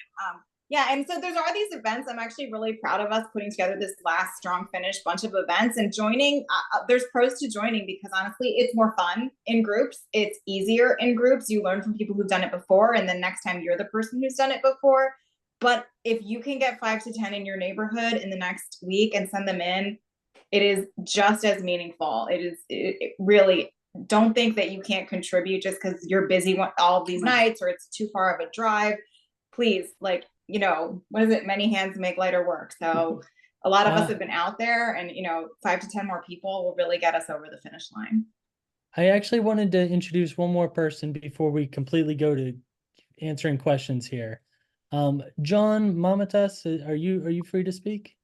Yeah, and so there's all these events. I'm actually really proud of us putting together this last strong finish bunch of events, and joining. There's pros to joining because honestly, it's more fun in groups. It's easier in groups. You learn from people who've done it before, and then next time you're the person who's done it before. But if you can get 5 to 10 in your neighborhood in the next week and send them in, it is just as meaningful. It really, don't think that you can't contribute just because you're busy all these nights or it's too far of a drive. Please, like, you know, what is it? Many hands make lighter work. So a lot of us have been out there, and, you know, 5 to 10 more people will really get us over the finish line. I actually wanted to introduce one more person before we completely go to answering questions here. John Mamatas, are you free to speak?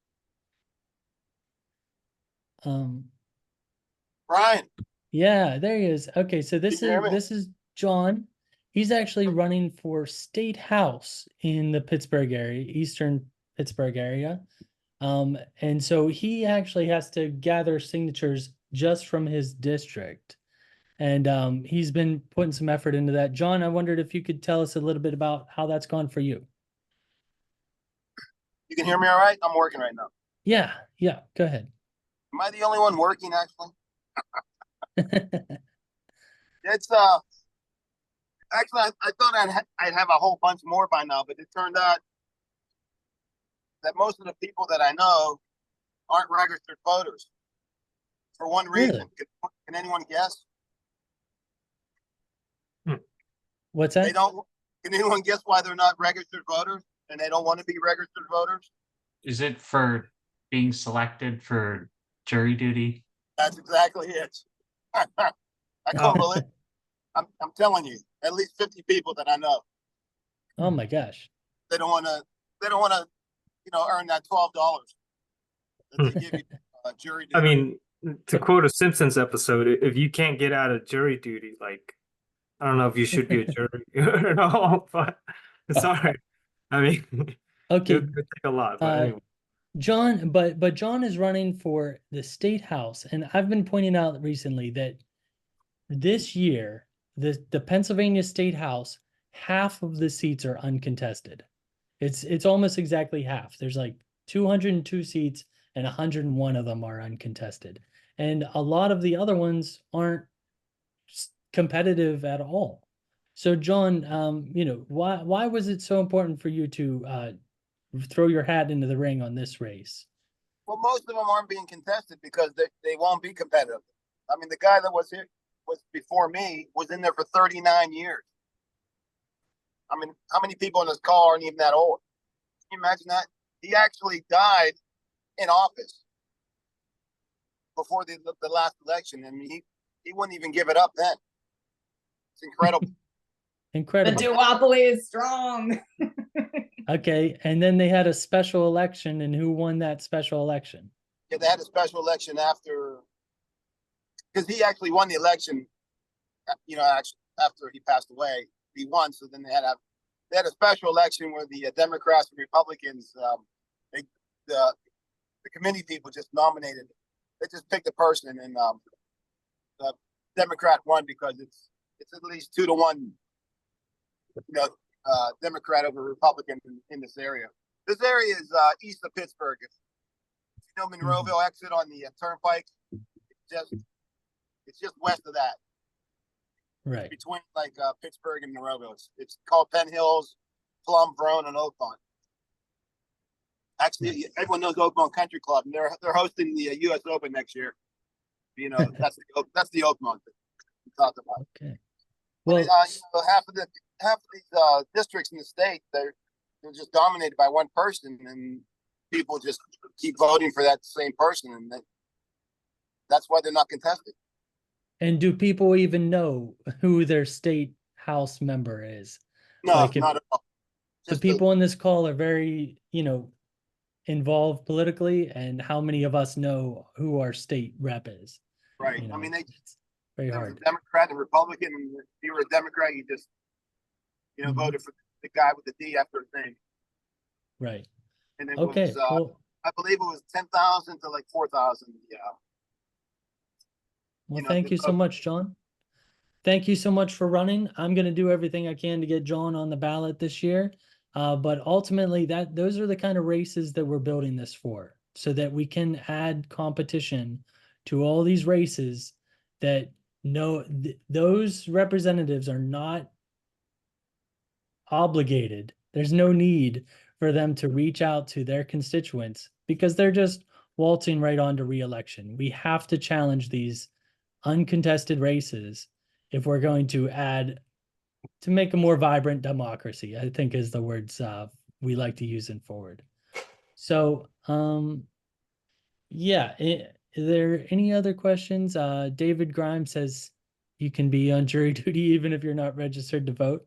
Brian. Yeah, there he is. Okay, so this is John. He's actually running for state house in the Pittsburgh area, eastern Pittsburgh area. And so he actually has to gather signatures just from his district. And he's been putting some effort into that. John, I wondered if you could tell us a little bit about how that's gone for you. You can hear me all right? I'm working right now. Yeah, go ahead. Am I the only one working actually? It's actually I thought I'd have a whole bunch more by now, but it turned out that most of the people that I know aren't registered voters for one reason. Really? Can anyone guess? What's that? They don't. Can anyone guess why they're not registered voters and they don't want to be registered voters? Is it for being selected for jury duty? That's exactly it. I can't believe. I'm telling you, at least 50 people that I know. Oh my gosh. They don't want to. They don't want to, earn that $12 that they give you jury duty. I mean, to quote a Simpsons episode, if you can't get out of jury duty, like, I don't know if you should be a jury at all, but sorry. I mean, Okay. it would take a lot, but anyway. John, but John is running for the state house, and I've been pointing out recently that this year, the Pennsylvania State House, half of the seats are uncontested. It's almost exactly half. There's like 202 seats, and 101 of them are uncontested, and a lot of the other ones aren't competitive at all. So, John, why was it so important for you to throw your hat into the ring on this race? Well, most of them aren't being contested because they won't be competitive. I mean, the guy that was before me was in there for 39 years. I mean, how many people in this call aren't even that old? Can you imagine that? He actually died in office before the last election, and he wouldn't even give it up then. It's incredible. Incredible. The duopoly is strong. Okay, and then they had a special election, and who won that special election? Yeah, they had a special election because he actually won the election. Actually, after he passed away, he won. So then they had a special election where the Democrats and Republicans, the committee people just nominated. They just picked a person, and the Democrat won because it's at least 2-1. Democrat over Republican in this area. This area is east of Pittsburgh. If you know Monroeville exit on the turnpike, it's just west of that. Right. Between Pittsburgh and Monroeville. It's called Penn Hills, Plum, Verone, and Oakmont. Actually, everyone knows Oakmont Country Club, and they're hosting the U.S. Open next year. That's the Oakmont that we talked about. Okay. Well, Well, half of these districts in the state, they're just dominated by one person, and people just keep voting for that same person, and that's why they're not contested. and do people even know who their state house member is? No, Like not at all. The people in this call are very, involved politically, and how many of us know who our state rep is? Right. You know, I mean, it's very there hard. was a Democrat and Republican, and if you were a Democrat, you just voted for the guy with the D after his name. Right. And it Okay. was, Well, I believe it was 10,000 to like 4,000. Yeah. well, thank you so much, John. Thank you so much for running. I'm going to do everything I can to get John on the ballot this year. But ultimately, those are the kind of races that we're building this for, so that we can add competition to all these races that those representatives are not obligated. There's no need for them to reach out to their constituents because they're just waltzing right on to re-election. We have to challenge these uncontested races if we're going to make a more vibrant democracy, I think is the words we like to use in forward. So, yeah, are there any other questions? David Grimes says you can be on jury duty even if you're not registered to vote.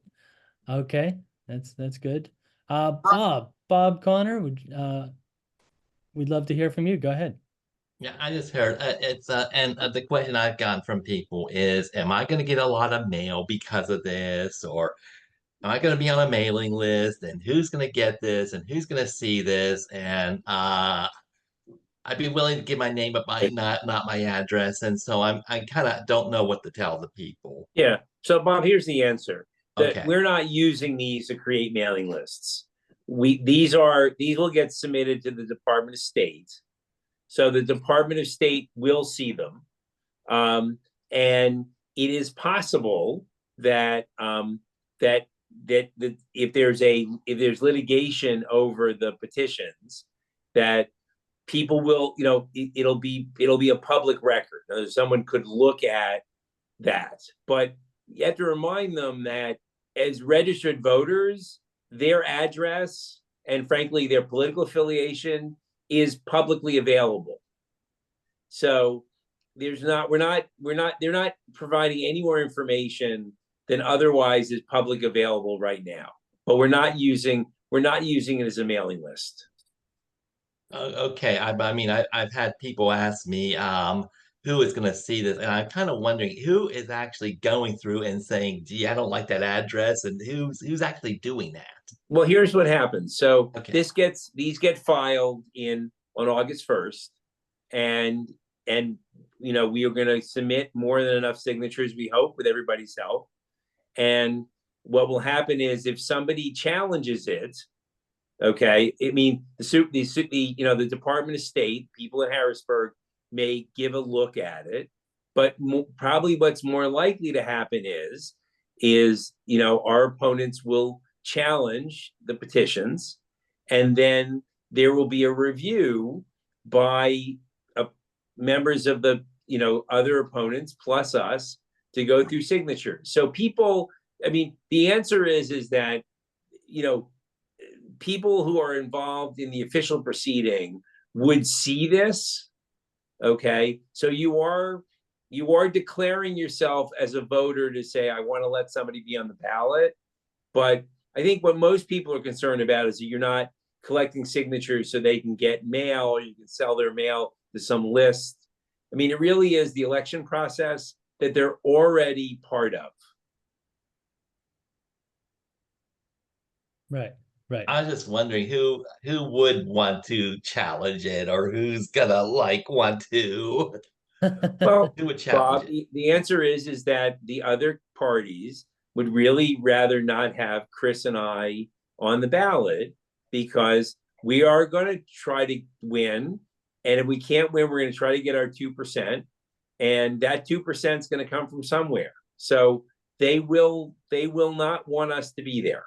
Okay, that's good. Bob Connor, we'd love to hear from you. Go ahead. Yeah, I just heard the question I've gotten from people is, am I going to get a lot of mail because of this, or am I going to be on a mailing list, and who's going to get this, and who's going to see this? And I'd be willing to give my name, but not my address, and so I kind of don't know what to tell the people. Yeah. So Bob, here's the answer. That Okay. we're not using these to create mailing lists. These will get submitted to the Department of State. So the Department of State will see them. And it is possible that if there's litigation over the petitions, that people will, it'll be a public record. Someone could look at that, but you have to remind them that as registered voters, their address and frankly their political affiliation is publicly available. So they're not providing any more information than otherwise is public available right now. But we're not using it as a mailing list. Okay, I mean, I've had people ask me who is going to see this, and I'm kind of wondering who is actually going through and saying, "Gee, I don't like that address," and who's actually doing that. Well, here's what happens. So Okay. these get filed on August 1st, and we are going to submit more than enough signatures, we hope, with everybody's help. And what will happen is if somebody challenges it, okay, I mean the Department of State, people in Harrisburg may give a look at it, but probably what's more likely to happen is our opponents will challenge the petitions, and then there will be a review by members of the other opponents plus us to go through signatures. So people, I mean, the answer is that people who are involved in the official proceeding would see this. Okay, so you are declaring yourself as a voter to say, I want to let somebody be on the ballot. But I think what most people are concerned about is that you're not collecting signatures so they can get mail, or you can sell their mail to some list. I mean, it really is the election process that they're already part of. Right. Right. I was just wondering who would want to challenge it, or who's gonna want to. Well, Who would challenge Bob, it? the answer is that the other parties would really rather not have Chris and I on the ballot, because we are going to try to win. And if we can't win, we're going to try to get our 2%. And that 2% is going to come from somewhere. So they will not want us to be there,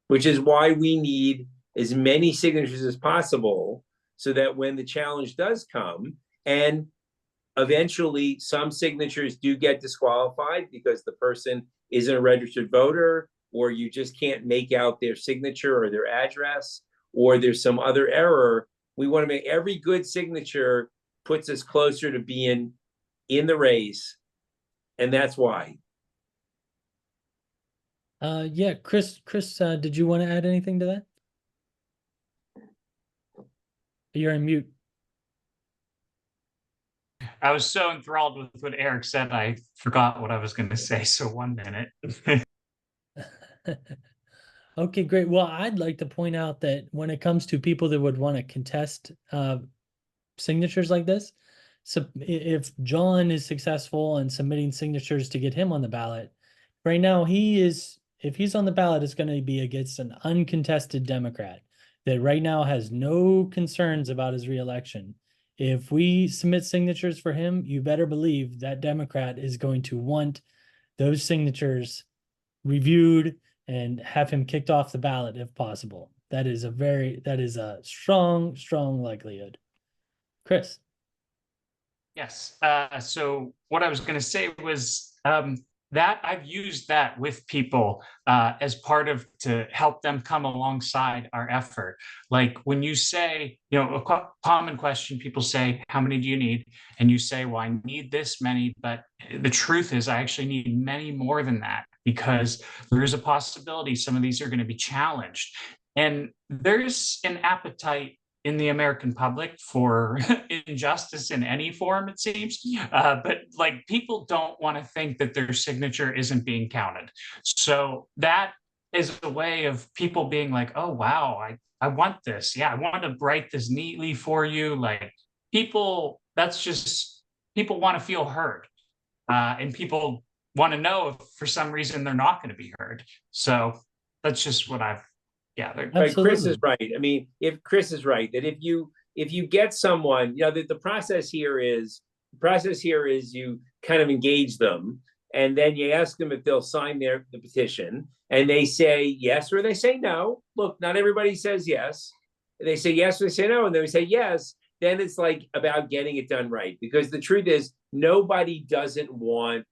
which is why we need as many signatures as possible, so that when the challenge does come, and eventually some signatures do get disqualified because the person isn't a registered voter, or you just can't make out their signature or their address, or there's some other error. We want to make every good signature puts us closer to being in the race. And that's why. Yeah, Chris, did you want to add anything to that? You're on mute. I was so enthralled with what Eric said, I forgot what I was going to say. So 1 minute. Okay, great. Well, I'd like to point out that when it comes to people that would want to contest signatures like this, so if John is successful in submitting signatures to get him on the ballot, right now if he's on the ballot, it's going to be against an uncontested Democrat that right now has no concerns about his reelection. If we submit signatures for him, you better believe that Democrat is going to want those signatures reviewed and have him kicked off the ballot if possible. That is a strong likelihood. Chris. Yes. So what I was going to say was that I've used that with people as part of to help them come alongside our effort. Like when you say, a common question people say, how many do you need? And you say, well, I need this many, but the truth is I actually need many more than that, because there is a possibility some of these are going to be challenged. And there's an appetite in the American public for injustice in any form, it seems. But people don't want to think that their signature isn't being counted. So that is a way of people being like, oh, wow, I want this. Yeah, I want to write this neatly for you. people, people want to feel heard. And people want to know if for some reason they're not going to be heard. So that's just what I've gathered. But Chris is Absolutely. right. I mean, if Chris is right, that if you get someone, the process here is you kind of engage them, and then you ask them if they'll sign the petition, and they say yes or they say no. Look, not everybody says yes. They say yes or they say no, and then we say yes. Then it's like about getting it done right, because the truth is nobody doesn't want,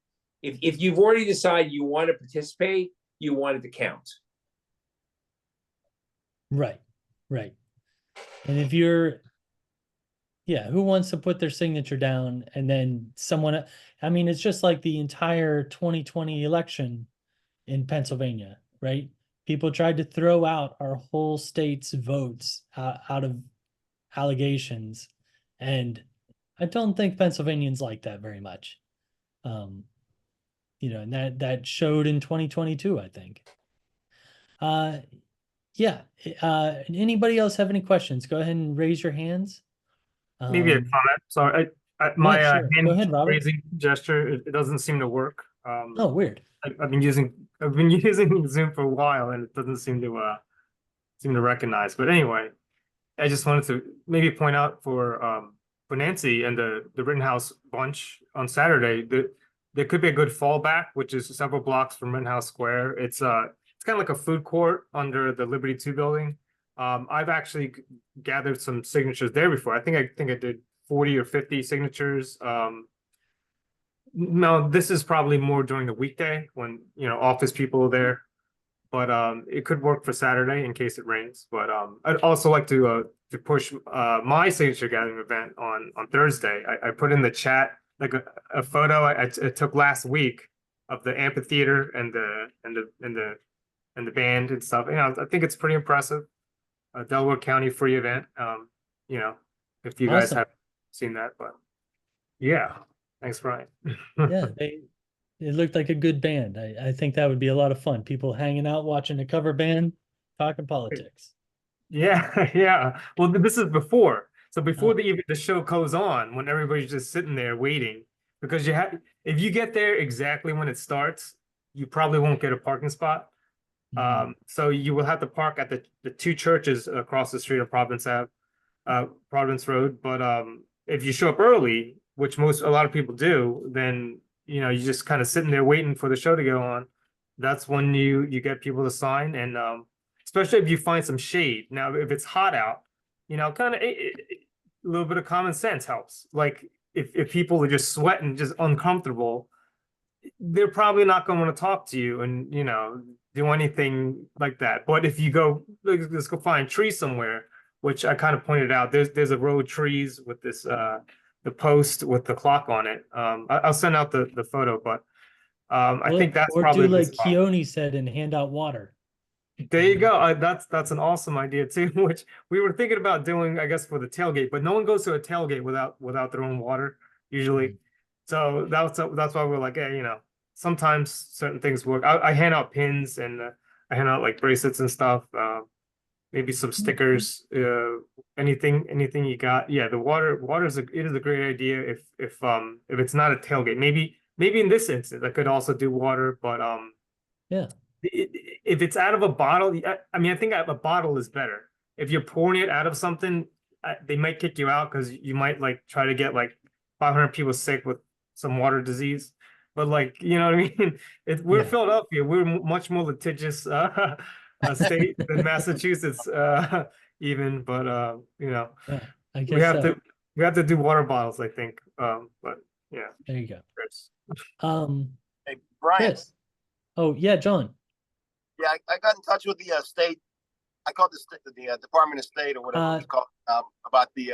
if you've already decided you want to participate, you want it to count. Right. Right. And if you're, yeah, who wants to put their signature down and then someone, I mean, it's just like the entire 2020 election in Pennsylvania, right? People tried to throw out our whole state's votes out of allegations. And I don't think Pennsylvanians like that very much. And that showed in 2022, I think. Yeah. Anybody else have any questions? Go ahead and raise your hands. Maybe a comment. Sorry, my yeah, sure. Go hand ahead, Robert. raising gesture, it doesn't seem to work. Oh, weird. I've been using Zoom for a while, and it doesn't seem to recognize. But anyway, I just wanted to maybe point out for Nancy and the Rittenhouse bunch on Saturday that there could be a good fallback, which is several blocks from Rittenhouse Square. It's kind of like a food court under the Liberty 2 building. I've actually gathered some signatures there before. I think I did 40 or 50 signatures. No, this is probably more during the weekday when office people are there. But it could work for Saturday in case it rains. But I'd also like to push my signature gathering event on Thursday. I put in the chat like a photo I took last week of the amphitheater and the band and stuff. I think it's pretty impressive. Delaware County free event. If you guys Awesome. haven't seen that, but yeah, thanks, Brian. Yeah, it looked like a good band. I think that would be a lot of fun. People hanging out, watching a cover band, talking politics. Yeah, yeah. Well, this is before. So before the show goes on, when everybody's just sitting there waiting, because if you get there exactly when it starts, you probably won't get a parking spot. So you will have to park at the two churches across the street of Providence Road. But if you show up early, which a lot of people do, then you're just kind of sitting there waiting for the show to go on. That's when you get people to sign, and especially if you find some shade. Now, if it's hot out, kind of a little bit of common sense helps. Like if people are just sweating, just uncomfortable, they're probably not going to want to talk to you and do anything like that. But if you go, let's go find trees somewhere, which I kind of pointed out. There's a row of trees with this the post with the clock on it. I'll send out the photo, but I think that's probably do like the spot. Keone said and hand out water. There you go. That's an awesome idea too, which we were thinking about doing, I guess, for the tailgate. But no one goes to a tailgate without their own water usually. So that's why we're like, hey, sometimes certain things work. I hand out pins and I hand out like bracelets and stuff. Maybe some stickers. Anything you got. Yeah, the water is a great idea if it's not a tailgate. Maybe in this instance I could also do water, but yeah. If it's out of a bottle, I mean, I think a bottle is better. If you're pouring it out of something, they might kick you out because you might like try to get like 500 people sick with some water disease. But like, you know what I mean? We're Philadelphia. We're much more litigious state than Massachusetts, even. But I guess we have to do water bottles, I think. But yeah. There you go. Chris. Hey, Brian. Chris. Oh yeah, John. Yeah, I got in touch with the state. I called the Department of State or whatever it's called about the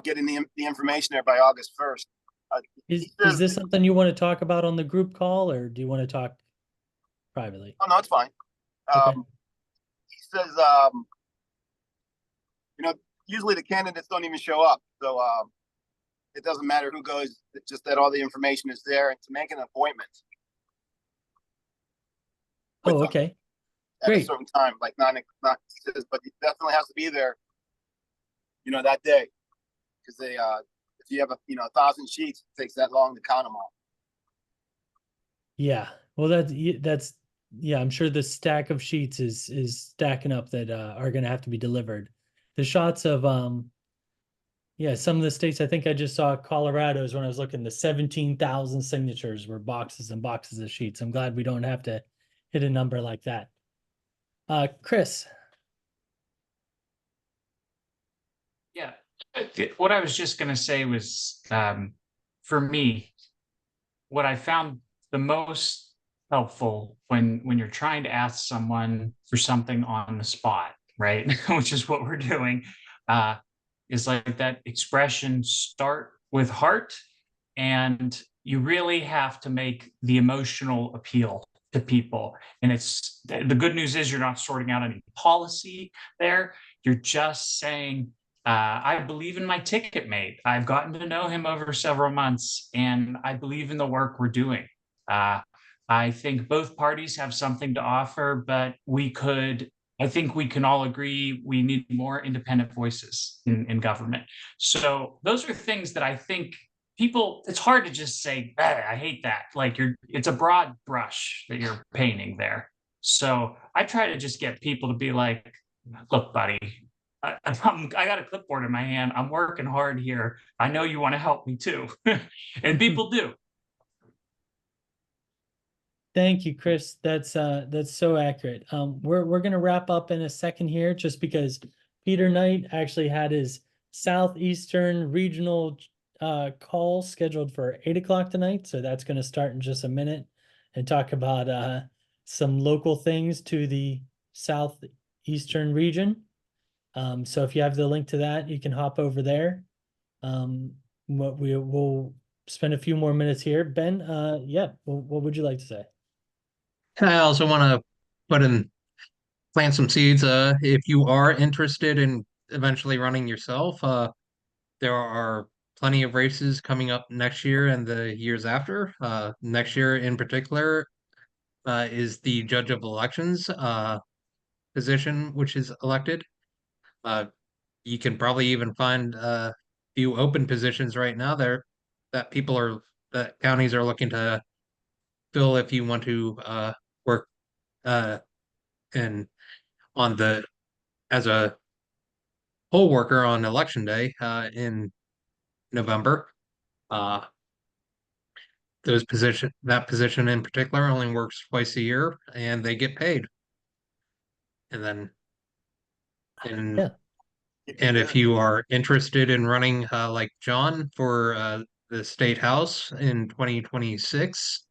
getting the information there by August 1st. Is this something you want to talk about on the group call, or do you want to talk privately? Oh no, it's fine. Okay. He says, usually the candidates don't even show up, so it doesn't matter who goes. It's just that all the information is there, and to make an appointment. Oh, okay. At Great. a certain time, like 9 o'clock, but he definitely has to be there, that day. because they, if you have a, 1,000 sheets, it takes that long to count them all. Yeah, well, that's yeah. I'm sure the stack of sheets is stacking up that are going to have to be delivered. The shots of yeah, some of the states, I think I just saw Colorado's when I was looking. The 17,000 signatures were boxes and boxes of sheets. I'm glad we don't have to hit a number like that. Chris. Yeah, what I was just going to say was, for me, what I found the most helpful when you're trying to ask someone for something on the spot, right? Which is what we're doing, is like that expression, start with heart, and you really have to make the emotional appeal to people. And it's the good news is you're not sorting out any policy there. You're just saying, I believe in my ticket mate. I've gotten to know him over several months, and I believe in the work we're doing. I think both parties have something to offer, but I think we can all agree we need more independent voices in government. So those are things that I think it's hard to just say, I hate that. Like it's a broad brush that you're painting there. So I try to just get people to be like, look, buddy, I got a clipboard in my hand. I'm working hard here. I know you want to help me too. And people do. Thank you, Chris. That's so accurate. We're gonna wrap up in a second here, just because Peter Knight actually had his Southeastern Regional call scheduled for 8 o'clock tonight. So that's gonna start in just a minute and talk about some local things to the Southeastern region. So if you have the link to that, you can hop over there. What we'll spend a few more minutes here. Ben, yeah, what would you like to say? I also want to plant some seeds. If you are interested in eventually running yourself, there are plenty of races coming up next year and the years after. Next year in particular is the judge of elections position, which is elected. You can probably even find a few open positions right now there that counties are looking to fill if you want to work and on as a poll worker on election day in November. That position in particular only works twice a year, and they get paid. And then, Yeah. and if you are interested in running like John for the state house in 2026,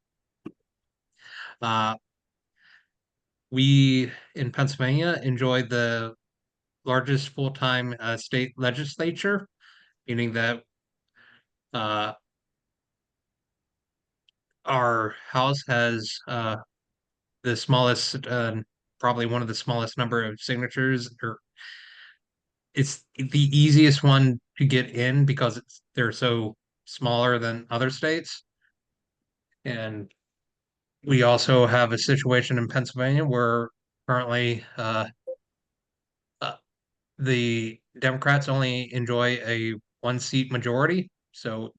we in Pennsylvania enjoy the largest full-time state legislature, meaning that our house has the smallest, probably one of the smallest number of signatures, or it's the easiest one to get in because they're so smaller than other states. And we also have a situation in Pennsylvania where currently the Democrats only enjoy a one-seat majority. So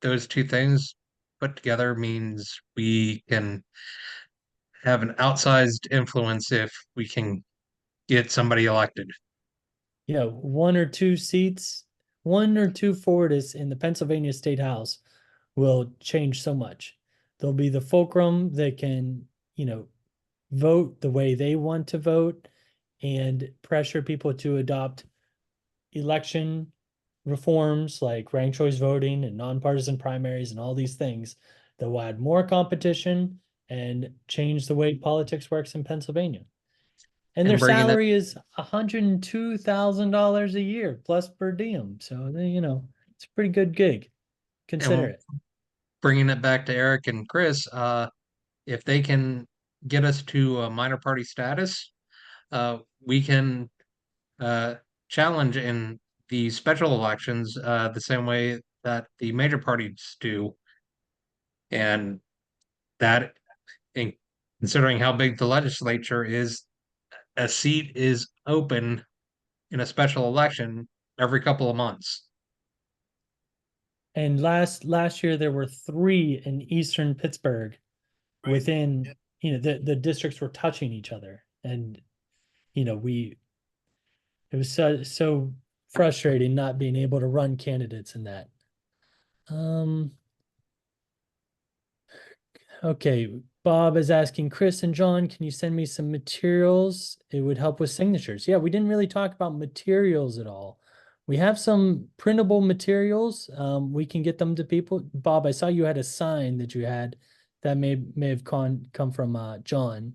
those two things put together means we can have an outsized influence if we can get somebody elected. Yeah, one or two Forwardists in the Pennsylvania State House will change so much. There'll be the fulcrum that can, vote the way they want to vote and pressure people to adopt election reforms like ranked choice voting and nonpartisan primaries and all these things that will add more competition and change the way politics works in Pennsylvania. And their salary is $102,000 a year plus per diem. So, it's a pretty good gig. Consider it. Bringing it back to Eric and Chris, if they can get us to a minor party status, we can challenge in the special elections the same way that the major parties do. And that, considering how big the legislature is, a seat is open in a special election every couple of months. And last year there were 3 in Eastern Pittsburgh within, the districts were touching each other. And, it was so frustrating not being able to run candidates in that. Okay, Bob is asking Chris and John, can you send me some materials? It would help with signatures. Yeah, we didn't really talk about materials at all. We have some printable materials. We can get them to people. Bob, I saw you had a sign that you had that may have come from John.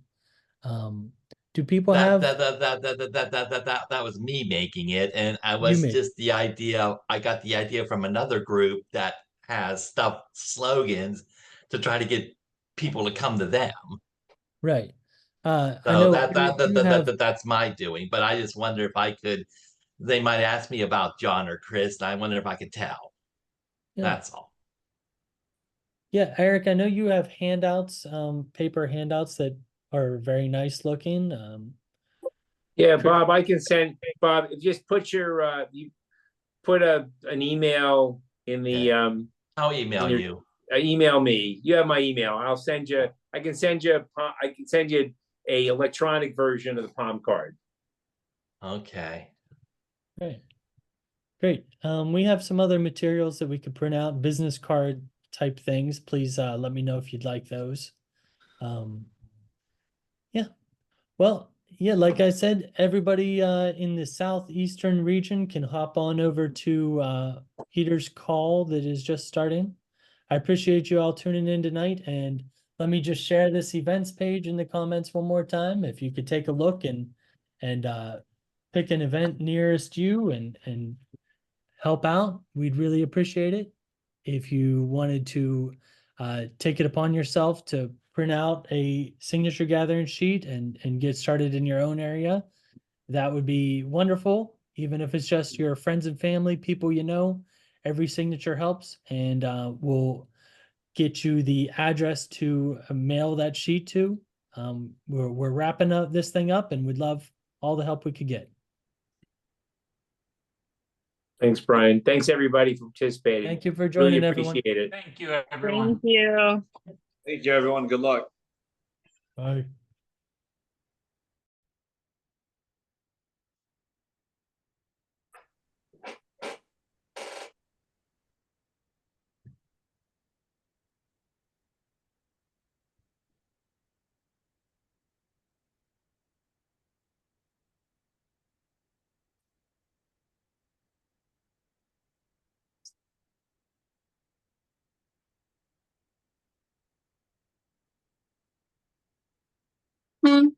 Do people have? That was me making it, and I You was made just the idea. I got the idea from another group that has stuff slogans to try to get people to come to them. Right. I So know that's my doing. But I just wonder if I could. They might ask me about John or Chris, and I wonder if I could tell. Yeah. That's all. Yeah, Eric, I know you have handouts, paper handouts that are very nice looking. Yeah, Bob, I can send, Bob, just put your, you put an email in the, I'll email in your- you. Email me. You have my email. I can send you a electronic version of the palm card. Okay. Great. Great. We have some other materials that we could print out, business card type things. Please let me know if you'd like those. Yeah. Well, yeah, like I said, everybody in the southeastern region can hop on over to Peter's call that is just starting. I appreciate you all tuning in tonight, and let me just share this events page in the comments one more time. If you could take a look and pick an event nearest you and help out, we'd really appreciate it. If you wanted to take it upon yourself to print out a signature gathering sheet and get started in your own area, that would be wonderful. Even if it's just your friends and family, people you know, every signature helps, and we'll get you the address to mail that sheet to. We're wrapping up this thing up, and we'd love all the help we could get. Thanks, Brian. Thanks, everybody, for participating. Thank you for Really joining, everyone. appreciate it. Thank you, everyone. Thank you. Thank you, everyone. Good luck. Bye. Hmm.